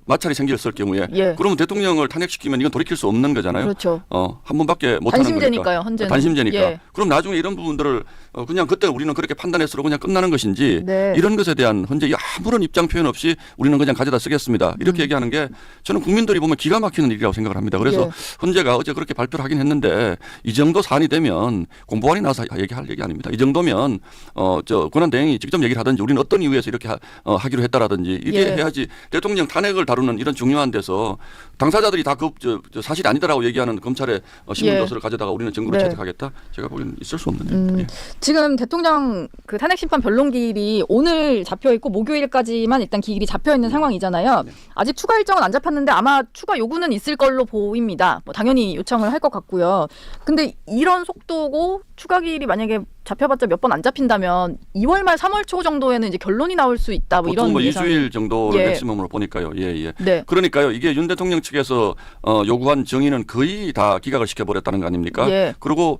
마찰이 생겼을 경우에 예. 그러면 대통령을 탄핵시키면 이건 돌이킬 수 없는 거잖아요. 그렇죠. 한 번밖에 못 하는 거니까. 단심제니까요, 헌재는. 단심제니까. 예. 그럼 나중에 이런 부분들을 그냥 그때 우리는 그렇게 판단했으로 그냥 끝나는 것인지 네. 이런 것에 대한 헌재의 아무런 입장 표현 없이 우리는 그냥 가져다 쓰겠습니다. 이렇게 얘기하는 게 저는 국민들이 보면 기가 막히는 일이라고 생각을 합니다. 그래서 예. 헌재 헌재가 어제 그렇게 발표를 하긴 했는데 이 정도 사안이 되면 공보원이 나서 얘기할 얘기 아닙니다. 이 정도면 저 권한대행이 직접 얘기를 하든지 우리는 어떤 이유에서 이렇게 하기로 했다라든지 이게 예. 해야지 대통령 탄핵을 다루는 이런 중요한 데서 당사자들이 다 저 사실이 아니다라고 얘기하는 검찰의 신문 예. 조서를 가져다가 우리는 증거를 네. 채택하겠다. 제가 보기에는 있을 수 없는데. 예. 지금 대통령 그 탄핵 심판 변론기일이 오늘 잡혀 있고 목요일까지만 일단 기일이 잡혀 있는 상황이잖아요. 아직 추가 일정은 안 잡혔는데 아마 추가 요구는 있을 걸로 보입니다. 뭐 당연히 요청을 할 것 같고요. 근데 이런 속도고 추가 기일이 만약에 잡혀봤자 몇 번 안 잡힌다면 2월 말 3월 초 정도에는 이제 결론이 나올 수 있다. 뭐 보통 이런 뭐 예상이. 2주일 정도를 예. 맥시멈으로 보니까요. 예, 예. 네. 그러니까요. 이게 윤 대통령 측에서 요구한 정의는 거의 다 기각을 시켜버렸다는 거 아닙니까? 예. 그리고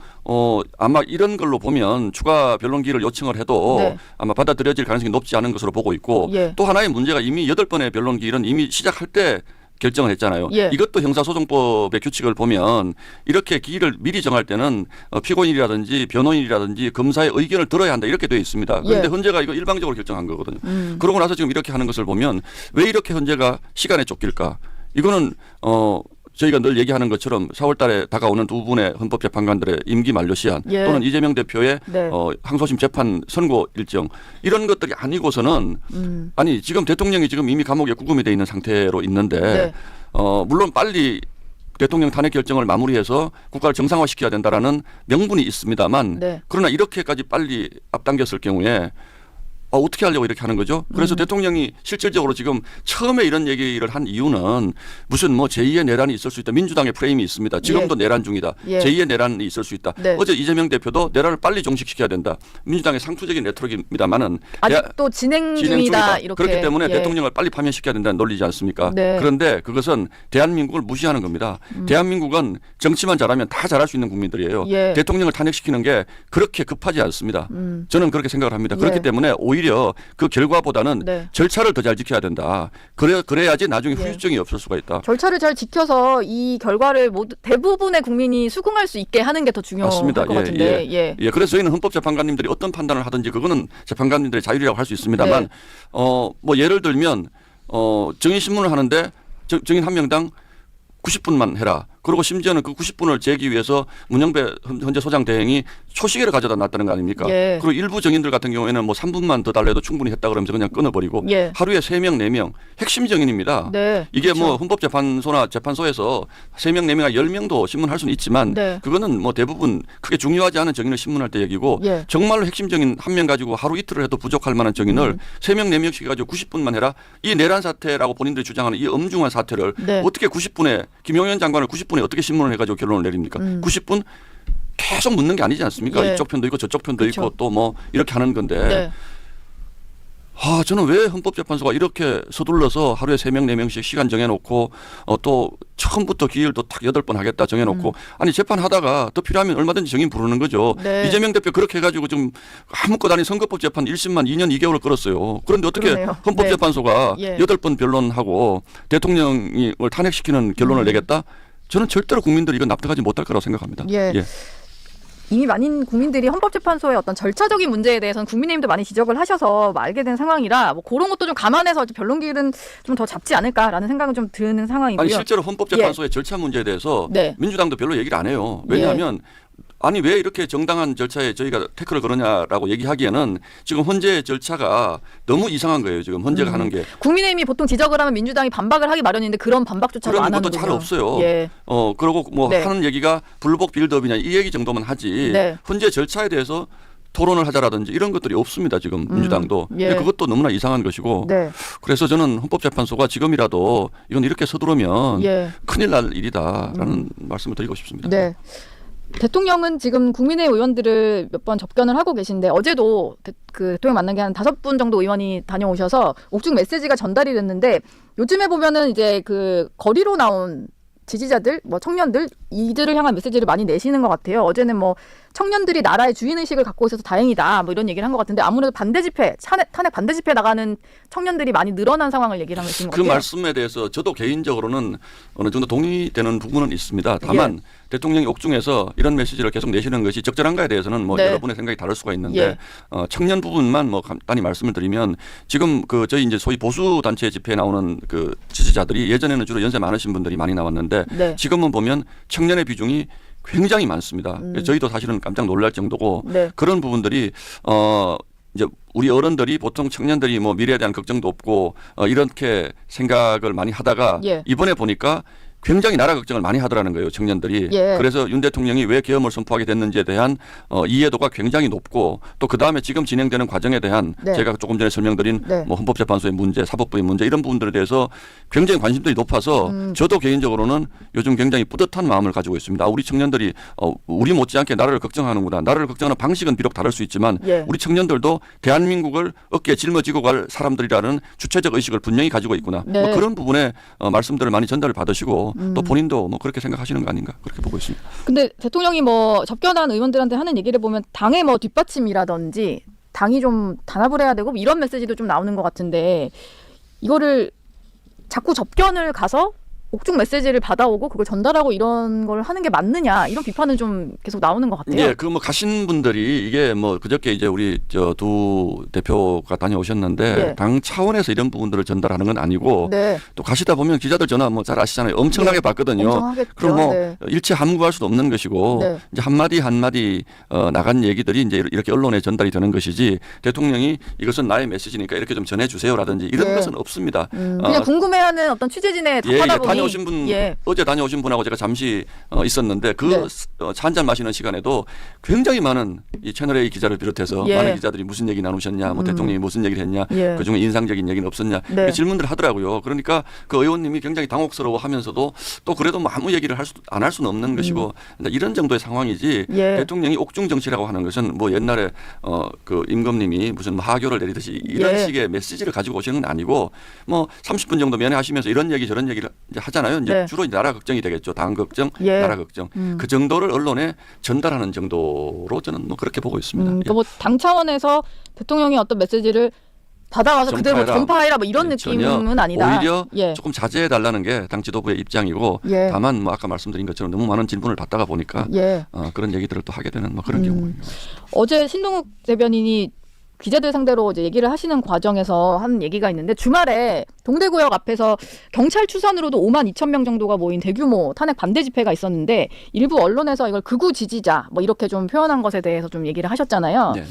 아마 이런 걸로 보면 추가 변론기를 요청을 해도 네. 아마 받아들여질 가능성이 높지 않은 것으로 보고 있고 예. 또 하나의 문제가 이미 8번의 변론기일은 이미 시작할 때 결정을 했잖아요. 예. 이것도 형사소송법의 규칙을 보면 이렇게 기일을 미리 정할 때는 피고인이라든지 변호인이라든지 검사의 의견을 들어야 한다 이렇게 되어 있습니다. 그런데 예. 헌재가 이거 일방적으로 결정한 거거든요. 그러고 나서 지금 이렇게 하는 것을 보면 왜 이렇게 헌재가 시간에 쫓길까? 이거는 저희가 늘 얘기하는 것처럼 4월 달에 다가오는 두 분의 헌법재판관들의 임기 만료 시한 예. 또는 이재명 대표의 네. 항소심 재판 선고 일정 이런 것들이 아니고서는 아니 지금 대통령이 지금 이미 감옥에 구금이 돼 있는 상태로 있는데 네. 물론 빨리 대통령 탄핵 결정을 마무리해서 국가를 정상화시켜야 된다라는 명분이 있습니다만 네. 그러나 이렇게까지 빨리 앞당겼을 경우에 어떻게 하려고 이렇게 하는 거죠? 그래서 대통령이 실질적으로 지금 처음에 이런 얘기를 한 이유는 무슨 뭐 제2의 내란이 있을 수 있다. 민주당의 프레임이 있습니다. 지금도 내란 중이다. 예. 제2의 내란이 있을 수 있다. 네. 어제 이재명 대표도 내란을 빨리 종식시켜야 된다. 민주당의 상투적인 레토릭입니다만은 아직도 진행 중이다. 이렇게. 그렇기 때문에 예. 대통령을 빨리 파면시켜야 된다는 논리지 않습니까? 네. 그런데 그것은 대한민국을 무시하는 겁니다. 대한민국은 정치만 잘하면 다 잘할 수 있는 국민들이에요. 예. 대통령을 탄핵시키는 게 그렇게 급하지 않습니다. 저는 그렇게 생각을 합니다. 그렇기 예. 때문에 오히려 그 결과보다는 네. 절차를 더 잘 지켜야 된다. 그래야지 나중에 예. 후유증이 없을 수가 있다. 절차를 잘 지켜서 이 결과를 모두 대부분의 국민이 수긍할 수 있게 하는 게 더 중요할 맞습니다. 것 같은데. 예. 예. 그래서 저희는 헌법재판관님들이 어떤 판단을 하든지 그거는 재판관님들의 자율이라고 할 수 있습니다만 네. 뭐 예를 들면 정의신문을 하는데 정인 한 명당 90분만 해라. 그리고 심지어는 그 90분을 재기 위해서 문영배 헌재 소장 대행이 초시계를 가져다 놨다는 거 아닙니까? 예. 그리고 일부 정인들 같은 경우에는 뭐 3분만 더 달래도 충분히 했다 그러면서 그냥 끊어버리고 예. 하루에 3명, 4명 핵심 정인입니다. 네. 이게 그렇죠. 뭐 헌법재판소나 재판소에서 3명, 4명이나 10명도 신문할 수는 있지만 네. 그거는 뭐 대부분 크게 중요하지 않은 정인을 신문할 때 얘기고 예. 정말로 핵심 정인 한 명 가지고 하루 이틀을 해도 부족할 만한 정인을 3명, 4명씩 가지고 90분만 해라. 이 내란 사태라고 본인들이 주장하는 이 엄중한 사태를 네. 어떻게 90분에 김용현 장관을 90분에 어떻게 신문을 해가지고 결론을 내립니까? 90분 계속 묻는 게 아니지 않습니까? 예. 이쪽 편도 있고 저쪽 편도 그렇죠. 있고 또 뭐 이렇게 하는 건데 네. 저는 왜 헌법재판소가 이렇게 서둘러서 하루에 3명, 4명씩 시간 정해놓고 또 처음부터 기일도 딱 8번 하겠다 정해놓고 아니 재판하다가 더 필요하면 얼마든지 정인 부르는 거죠. 네. 이재명 대표 그렇게 해가지고 지금 아무것도 아닌 선거법 재판 1심만 2년 2개월을 끌었어요. 그런데 어떻게 그러네요. 헌법재판소가 네. 예. 8번 변론하고 대통령을 탄핵시키는 결론을 내겠다? 저는 절대로 국민들이 이건 납득하지 못할 거라고 생각합니다. 예. 이미 많은 국민들이 헌법재판소의 어떤 절차적인 문제에 대해서는 국민의힘도 많이 지적을 하셔서 알게 된 상황이라 뭐 그런 것도 좀 감안해서 변론기일은 좀 더 잡지 않을까라는 생각은 좀 드는 상황이고요. 아니 실제로 헌법재판소의 절차 문제에 대해서 네. 민주당도 별로 얘기를 안 해요. 왜냐하면 아니 왜 이렇게 정당한 절차에 저희가 태클을 거느냐라고 얘기하기에는 지금 헌재 절차가 너무 이상한 거예요. 지금 헌재가 하는 게. 국민의힘이 보통 지적을 하면 민주당이 반박을 하기 마련인데 그런 반박조차도 그런 안 하는 것도 거죠. 잘 없어요. 예. 그러고 뭐 네. 하는 얘기가 불복 빌드업이냐 이 얘기 정도만 하지 네. 헌재 절차에 대해서 토론을 하자라든지 이런 것들이 없습니다. 지금 민주당도. 예. 근데 그것도 너무나 이상한 것이고 네. 그래서 저는 헌법재판소가 지금이라도 이건 이렇게 서두르면 예. 큰일 날 일이다라는 말씀을 드리고 싶습니다. 네. 대통령은 지금 국민의힘 의원들을 몇 번 접견을 하고 계신데 어제도 그 대통령 만난 게 한 5분 정도 의원이 다녀오셔서 옥중 메시지가 전달이 됐는데 요즘에 보면은 이제 그 거리로 나온 지지자들, 뭐 청년들 이들을 향한 메시지를 많이 내시는 것 같아요. 어제는 뭐 청년들이 나라의 주인 의식을 갖고 있어서 다행이다, 뭐 이런 얘기를 한 것 같은데 아무래도 반대 집회, 탄핵 반대 집회 나가는 청년들이 많이 늘어난 상황을 얘기를 하고 계신 것 그 같아요. 말씀에 대해서 저도 개인적으로는 어느 정도 동의되는 부분은 있습니다. 다만 대통령이 옥중에서 이런 메시지를 계속 내시는 것이 적절한가에 대해서는 뭐 네. 여러분의 생각이 다를 수가 있는데 예. 청년 부분만 뭐 간단히 말씀을 드리면 지금 그 저희 이제 소위 보수 단체 집회에 나오는 그 지지자들이 예전에는 주로 연세 많으신 분들이 많이 나왔는데 네. 지금은 보면 청년의 비중이 굉장히 많습니다. 저희도 사실은 깜짝 놀랄 정도고 네. 그런 부분들이 이제 우리 어른들이 보통 청년들이 뭐 미래에 대한 걱정도 없고 이렇게 생각을 많이 하다가 예. 이번에 보니까 굉장히 나라 걱정을 많이 하더라는 거예요, 청년들이. 예. 그래서 윤 대통령이 왜 계엄을 선포하게 됐는지에 대한 이해도가 굉장히 높고 또 그다음에 지금 진행되는 과정에 대한 네. 제가 조금 전에 설명드린 네. 뭐 헌법재판소의 문제, 사법부의 문제 이런 부분들에 대해서 굉장히 관심들이 높아서 저도 개인적으로는 요즘 굉장히 뿌듯한 마음을 가지고 있습니다. 우리 청년들이 우리 못지않게 나라를 걱정하는구나. 나라를 걱정하는 방식은 비록 다를 수 있지만 예. 우리 청년들도 대한민국을 어깨에 짊어지고 갈 사람들이라는 주체적 의식을 분명히 가지고 있구나. 네. 뭐 그런 부분에 말씀들을 많이 전달을 받으시고 또 본인도 뭐 그렇게 생각하시는 거 아닌가 그렇게 보고 있습니다. 근데 대통령이 뭐 접견한 의원들한테 하는 얘기를 보면 당의 뭐 뒷받침이라든지 당이 좀 단합을 해야 되고 이런 메시지도 좀 나오는 것 같은데 이거를 자꾸 접견을 가서 옥중 메시지를 받아오고 그걸 전달하고 이런 걸 하는 게 맞느냐 이런 비판은 좀 계속 나오는 것 같아요. 예, 그 뭐 가신 분들이 이게 뭐 그저께 이제 우리 저 두 대표가 다녀오셨는데 네. 당 차원에서 이런 부분들을 전달하는 건 아니고 네. 또 가시다 보면 기자들 전화 뭐 잘 아시잖아요. 엄청나게 네. 받거든요. 엄청 하겠죠. 그럼 뭐 네. 일체 함구할 수도 없는 것이고 네. 이제 한마디 나간 얘기들이 이제 이렇게 언론에 전달이 되는 것이지 대통령이 이것은 나의 메시지니까 이렇게 좀 전해주세요라든지 이런 네. 것은 없습니다. 그냥 궁금해하는 어떤 취재진의 예, 답하다 예, 보니 다녀오신 분 예. 어제 다녀오신 분하고 제가 잠시 있었는데 그 네. 차 한잔 마시는 시간에도 굉장히 많은 이 채널A 기자를 비롯해서 예. 많은 기자들이 무슨 얘기 나누셨냐, 뭐 대통령이 무슨 얘기를 했냐, 예. 그중에 인상적인 얘기는 없었냐 네. 이렇게 질문들을 하더라고요. 그러니까 그 의원님이 굉장히 당혹스러워하면서도 또 그래도 뭐 아무 얘기를 안 할 수는 없는 것이고 이런 정도의 상황이지 예. 대통령이 옥중 정치라고 하는 것은 뭐 옛날에 그 임금님이 무슨 뭐 하교를 내리듯이 이런 예. 식의 메시지를 가지고 오시는 건 아니고 뭐 30분 정도 면회하시면서 이런 얘기 저런 얘기를 이제 하잖아요. 이제 네. 주로 이제 나라 걱정이 되겠죠. 당 걱정, 예. 나라 걱정. 그 정도를 언론에 전달하는 정도로 저는 뭐 그렇게 보고 있습니다. 그러니까 뭐 당 차원에서 대통령이 어떤 메시지를 받아와서 그대로 전파해라. 전파해라 뭐 이런 예, 느낌은 전혀. 아니다. 오히려 예. 조금 자제해 달라는 게 당 지도부의 입장이고 예. 다만 뭐 아까 말씀드린 것처럼 너무 많은 질문을 받다가 보니까 예. 그런 얘기들을 또 하게 되는 뭐 그런 경우입니다. 어제 신동욱 대변인이 기자들 상대로 이제 얘기를 하시는 과정에서 한 얘기가 있는데 주말에 동대구역 앞에서 경찰 추산으로도 5만 2천 명 정도가 모인 대규모 탄핵 반대 집회가 있었는데 일부 언론에서 이걸 극우 지지자 뭐 이렇게 좀 표현한 것에 대해서 좀 얘기를 하셨잖아요. 네.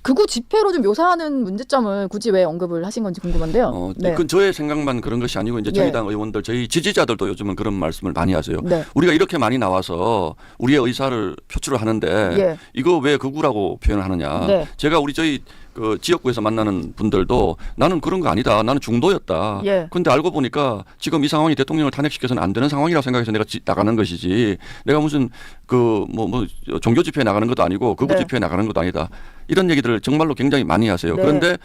극우 집회로 좀 묘사하는 문제점을 굳이 왜 언급을 하신 건지 궁금한데요. 네. 그건 저의 생각만 그런 것이 아니고 이제 저희 예. 당 의원들, 저희 지지자들도 요즘은 그런 말씀을 많이 하세요. 네. 우리가 이렇게 많이 나와서 우리의 의사를 표출을 하는데 예. 이거 왜 극우라고 표현을 하느냐. 네. 제가 우리 저희 그 지역구에서 만나는 분들도 나는 그런 거 아니다. 나는 중도였다. 예. 근데 알고 보니까 지금 이 상황이 대통령을 탄핵시켜서는 안 되는 상황이라고 생각해서 내가 나가는 것이지. 내가 무슨 그 뭐 종교 집회에 나가는 것도 아니고 극우 네. 집회에 나가는 것도 아니다. 이런 얘기들을 정말로 굉장히 많이 하세요. 네. 그런데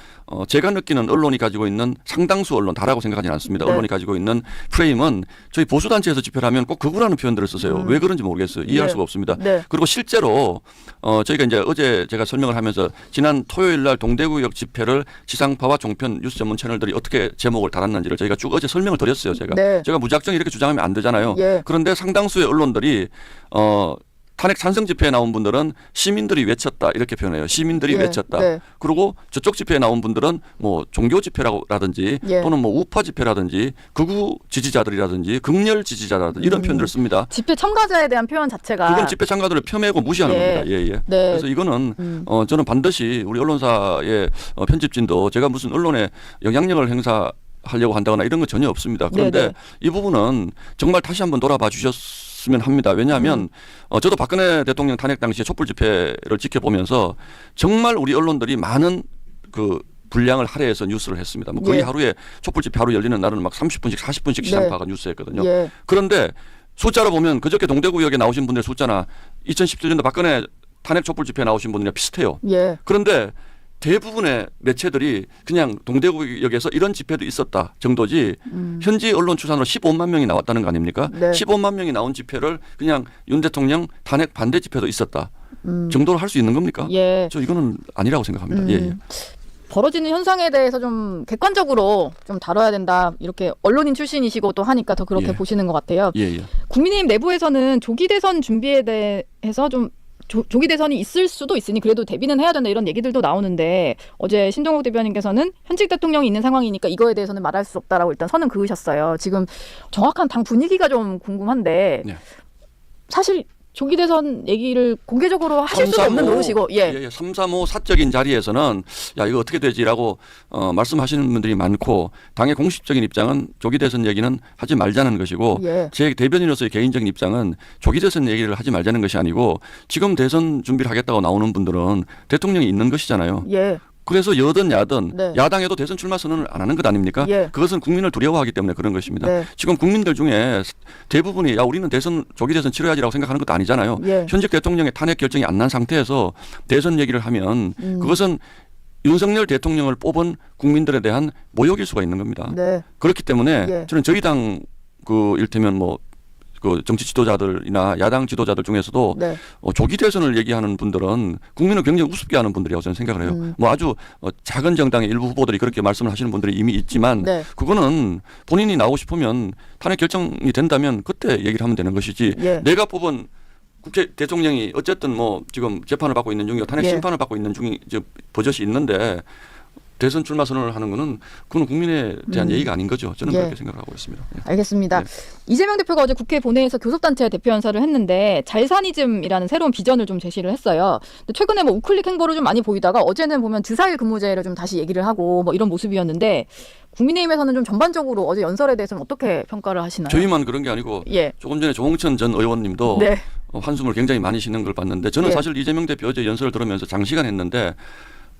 제가 느끼는 언론이 가지고 있는 상당수 언론 다라고 생각하지는 않습니다. 네. 언론이 가지고 있는 프레임은 저희 보수 단체에서 집회를 하면 꼭 극우라는 표현들을 쓰세요. 왜 그런지 모르겠어요. 이해할 네. 수가 없습니다. 네. 그리고 실제로 저희가 이제 어제 제가 설명을 하면서 지난 토요일 날 동대구역 집회를 지상파와 종편 뉴스 전문 채널들이 어떻게 제목을 달았는지를 저희가 쭉 어제 설명을 드렸어요. 네. 제가 무작정 이렇게 주장하면 안 되잖아요. 예. 그런데 상당수의 언론들이 탄핵 찬성 집회에 나온 분들은 시민들이 외쳤다 이렇게 표현해요. 시민들이 예, 외쳤다. 네. 그리고 저쪽 집회에 나온 분들은 뭐 종교 집회라든지 예. 또는 뭐 우파 집회라든지 극우 지지자들이라든지 극렬 지지자라든지 이런 표현들을 씁니다. 집회 참가자에 대한 표현 자체가 그건 집회 참가들을 폄훼하고 무시하는 예. 겁니다. 예, 예. 네. 그래서 이거는 저는 반드시 우리 언론사의 편집진도 제가 무슨 언론에 영향력을 행사하려고 한다거나 이런 건 전혀 없습니다. 그런데 네네. 이 부분은 정말 다시 한번 돌아봐 주셨으면 합니다. 왜냐하면 저도 박근혜 대통령 탄핵 당시에 촛불 집회를 지켜보면서 정말 우리 언론들이 많은 그 분량을 할애해서 뉴스를 했습니다. 뭐 거의 예. 하루에 촛불 집회 하루 열리는 날은 막 30분씩 40분씩 지상파가 뉴스했거든요. 예. 그런데 숫자로 보면 그저께 동대구역에 나오신 분들 숫자나 2017년도 박근혜 탄핵 촛불 집회에 나오신 분들이랑 비슷해요. 예. 그런데 대부분의 매체들이 그냥 동대구역에서 이런 집회도 있었다 정도지 현지 언론 추산으로 15만 명이 나왔다는 거 아닙니까? 네. 15만 명이 나온 집회를 그냥 윤 대통령 탄핵 반대 집회도 있었다 정도로 할 수 있는 겁니까? 예. 저 이거는 아니라고 생각합니다. 예, 예. 벌어지는 현상에 대해서 좀 객관적으로 좀 다뤄야 된다. 이렇게 언론인 출신이시고 또 하니까 더 그렇게 예. 보시는 것 같아요. 예. 국민의힘 내부에서는 조기 대선 준비에 대해서 좀 조기 대선이 있을 수도 있으니 그래도 대비는 해야 된다 이런 얘기들도 나오는데 어제 신동욱 대변인께서는 현직 대통령이 있는 상황이니까 이거에 대해서는 말할 수 없다라고 일단 선은 그으셨어요. 지금 정확한 당 분위기가 좀 궁금한데 네. 사실 조기 대선 얘기를 공개적으로 하실 수도 없는 노릇이고 335 사적인 자리에서는 야 이거 어떻게 되지라고 말씀하시는 분들이 많고 당의 공식적인 입장은 조기 대선 얘기는 하지 말자는 것이고 예. 제 대변인으로서의 개인적인 입장은 조기 대선 얘기를 하지 말자는 것이 아니고 지금 대선 준비를 하겠다고 나오는 분들은 대통령이 있는 것이잖아요. 예. 그래서 여든 야든 네. 야당에도 대선 출마 선언을 안 하는 것 아닙니까? 예. 그것은 국민을 두려워하기 때문에 그런 것입니다. 네. 지금 국민들 중에 대부분이 야 우리는 조기 대선 치러야지라고 생각하는 것도 아니잖아요. 예. 현직 대통령의 탄핵 결정이 안 난 상태에서 대선 얘기를 하면 그것은 윤석열 대통령을 뽑은 국민들에 대한 모욕일 수가 있는 겁니다. 네. 그렇기 때문에 예. 저는 저희 당 일테면 그 정치 지도자들이나 야당 지도자들 중에서도 네. 조기 대선을 얘기하는 분들은 국민을 굉장히 우습게 하는 분들이라고 저는 생각을 해요. 아주 작은 정당의 일부 후보들이 그렇게 말씀을 하시는 분들이 이미 있지만 네. 그거는 본인이 나오고 싶으면 탄핵 결정이 된다면 그때 얘기를 하면 되는 것이지 예. 내가 뽑은 국회 대통령이 어쨌든 지금 재판을 받고 있는 중이고 탄핵 예. 심판을 받고 있는 중이 버젓이 있는데 대선 출마 선언을 하는 거는 그건 국민에 대한 예의가 아닌 거죠. 저는 예. 그렇게 생각하고 있습니다. 예. 알겠습니다. 네. 이재명 대표가 어제 국회 본회의에서 교섭단체 대표 연설을 했는데 잘사니즘이라는 새로운 비전을 좀 제시를 했어요. 근데 최근에 우클릭 행보를 좀 많이 보이다가 어제는 보면 주사일 근무제를 좀 다시 얘기를 하고 이런 모습이었는데 국민의힘에서는 좀 전반적으로 어제 연설에 대해서는 어떻게 평가를 하시나요? 저희만 그런 게 아니고 예. 조금 전에 조홍천 전 의원님도 네. 한숨을 굉장히 많이 쉬는 걸 봤는데 저는 예. 사실 이재명 대표 어제 연설을 들으면서 장시간 했는데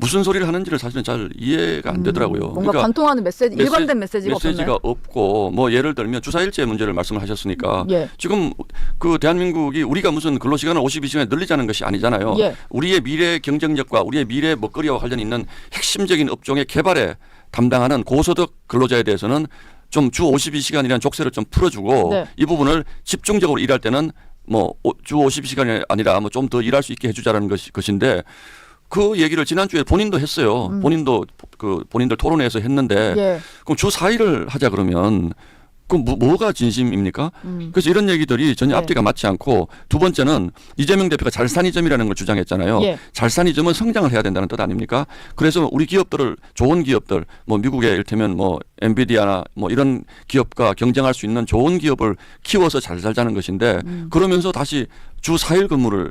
무슨 소리를 하는지를 사실은 잘 이해가 안 되더라고요. 뭔가 관통하는 일관된 메시지가 메시지가 없고 예를 들면 주사일제 문제를 말씀을 하셨으니까 예. 지금 그 대한민국이 우리가 무슨 근로시간을 52시간에 늘리자는 것이 아니잖아요. 예. 우리의 미래 경쟁력과 우리의 미래 먹거리와 관련 있는 핵심적인 업종의 개발에 담당하는 고소득 근로자에 대해서는 좀 주 52시간이라는 족쇄를 좀 풀어주고 네. 이 부분을 집중적으로 일할 때는 주 52시간이 아니라 좀 더 일할 수 있게 해주자라는 것인데 그 얘기를 지난주에 본인도 했어요. 본인도 본인들 토론회에서 했는데 예. 그럼 주 4일을 하자 그러면 그럼 뭐가 진심입니까? 그래서 이런 얘기들이 전혀 네. 앞뒤가 맞지 않고 두 번째는 이재명 대표가 잘사니즘이라는 걸 주장했잖아요. 예. 잘사니즘은 성장을 해야 된다는 뜻 아닙니까? 그래서 우리 기업들을 좋은 기업들 미국의 이를테면 엔비디아나 이런 기업과 경쟁할 수 있는 좋은 기업을 키워서 잘 살자는 것인데 그러면서 다시 주 4일 근무를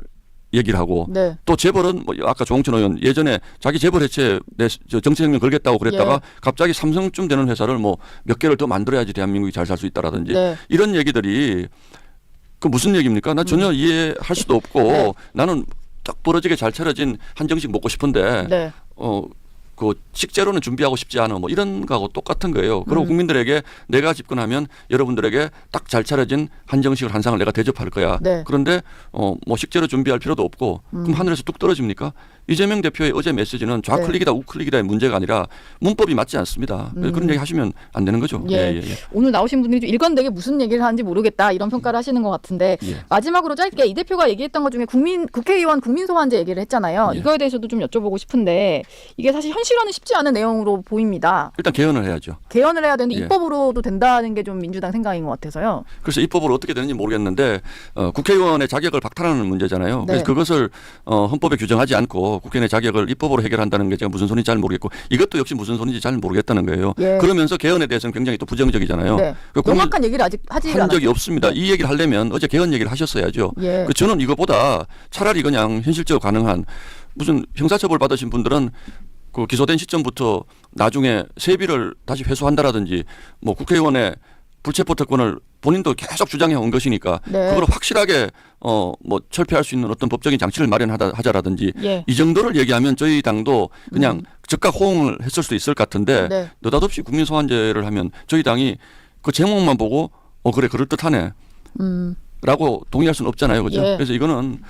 얘기를 하고 네. 또 재벌은 아까 조홍천 의원 예전에 자기 재벌 해체 정치혁명 걸겠다고 그랬다가 예. 갑자기 삼성쯤 되는 회사를 몇 개를 더 만들어야지 대한민국이 잘 살 수 있다라든지 네. 이런 얘기들이 그 무슨 얘기입니까? 나 전혀 이해할 수도 없고 네. 나는 딱 벌어지게 잘 차려진 한정식 먹고 싶은데 네. 그 식재료는 준비하고 싶지 않아 이런 거하고 똑같은 거예요. 그리고 국민들에게 내가 집권하면 여러분들에게 딱 잘 차려진 한정식을 한 상을 내가 대접할 거야. 네. 그런데 식재료 준비할 필요도 없고 그럼 하늘에서 뚝 떨어집니까? 이재명 대표의 어제 메시지는 좌클릭이다 우클릭이다의 문제가 아니라 문법이 맞지 않습니다. 그런 얘기 하시면 안 되는 거죠. 예. 오늘 나오신 분들이 좀 일관되게 무슨 얘기를 하는지 모르겠다 이런 평가를 하시는 것 같은데 예. 마지막으로 짧게 이 대표가 얘기했던 것 중에 국회의원 국민소환제 얘기를 했잖아요. 예. 이거에 대해서도 좀 여쭤보고 싶은데 이게 사실 현실화는 쉽지 않은 내용으로 보입니다. 일단 개헌을 해야죠. 개헌을 해야 되는데 예. 입법으로도 된다는 게 좀 민주당 생각인 것 같아서요. 그래서 입법으로 어떻게 되는지 모르겠는데 국회의원의 자격을 박탈하는 문제잖아요. 네. 그래서 그것을 헌법에 규정하지 않고 국회의원의 자격을 입법으로 해결한다는 게 제가 무슨 소리인지 잘 모르겠고 이것도 역시 무슨 소리인지 잘 모르겠다는 거예요. 예. 그러면서 개헌에 대해서는 굉장히 또 부정적이잖아요. 네. 명확한 얘기를 아직 하지 한 적이 않았죠. 없습니다. 네. 이 얘기를 하려면 어제 개헌 얘기를 하셨어야죠. 예. 저는 이거보다 차라리 그냥 현실적으로 가능한 무슨 형사처벌 받으신 분들은 그 기소된 시점부터 나중에 세비를 다시 회수한다라든지 국회의원의 불체포 특권을 본인도 계속 주장해 온 것이니까 네. 그걸 확실하게 철폐할 수 있는 어떤 법적인 장치를 마련하자라든지 예. 이 정도를 얘기하면 저희 당도 그냥 즉각 호응을 했을 수도 있을 것 같은데 네. 느닷없이 국민소환제를 하면 저희 당이 그 제목만 보고 그래 그럴듯하네 라고 동의할 수는 없잖아요. 그죠? 예. 그래서 이거는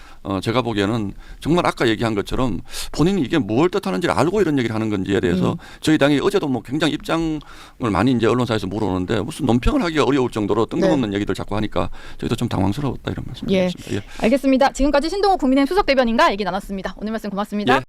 제가 보기에는 정말 아까 얘기한 것처럼 본인이 이게 뭘 뜻하는지를 알고 이런 얘기를 하는 건지에 대해서 저희 당이 어제도 굉장히 입장을 많이 이제 언론사에서 물어오는데 무슨 논평을 하기가 어려울 정도로 뜬금없는 얘기들 자꾸 하니까 저희도 좀 당황스러웠다 이런 말씀드리겠습니다. 알겠습니다. 지금까지 신동욱 국민의힘 수석 대변인과 얘기 나눴습니다. 오늘 말씀 고맙습니다. 예.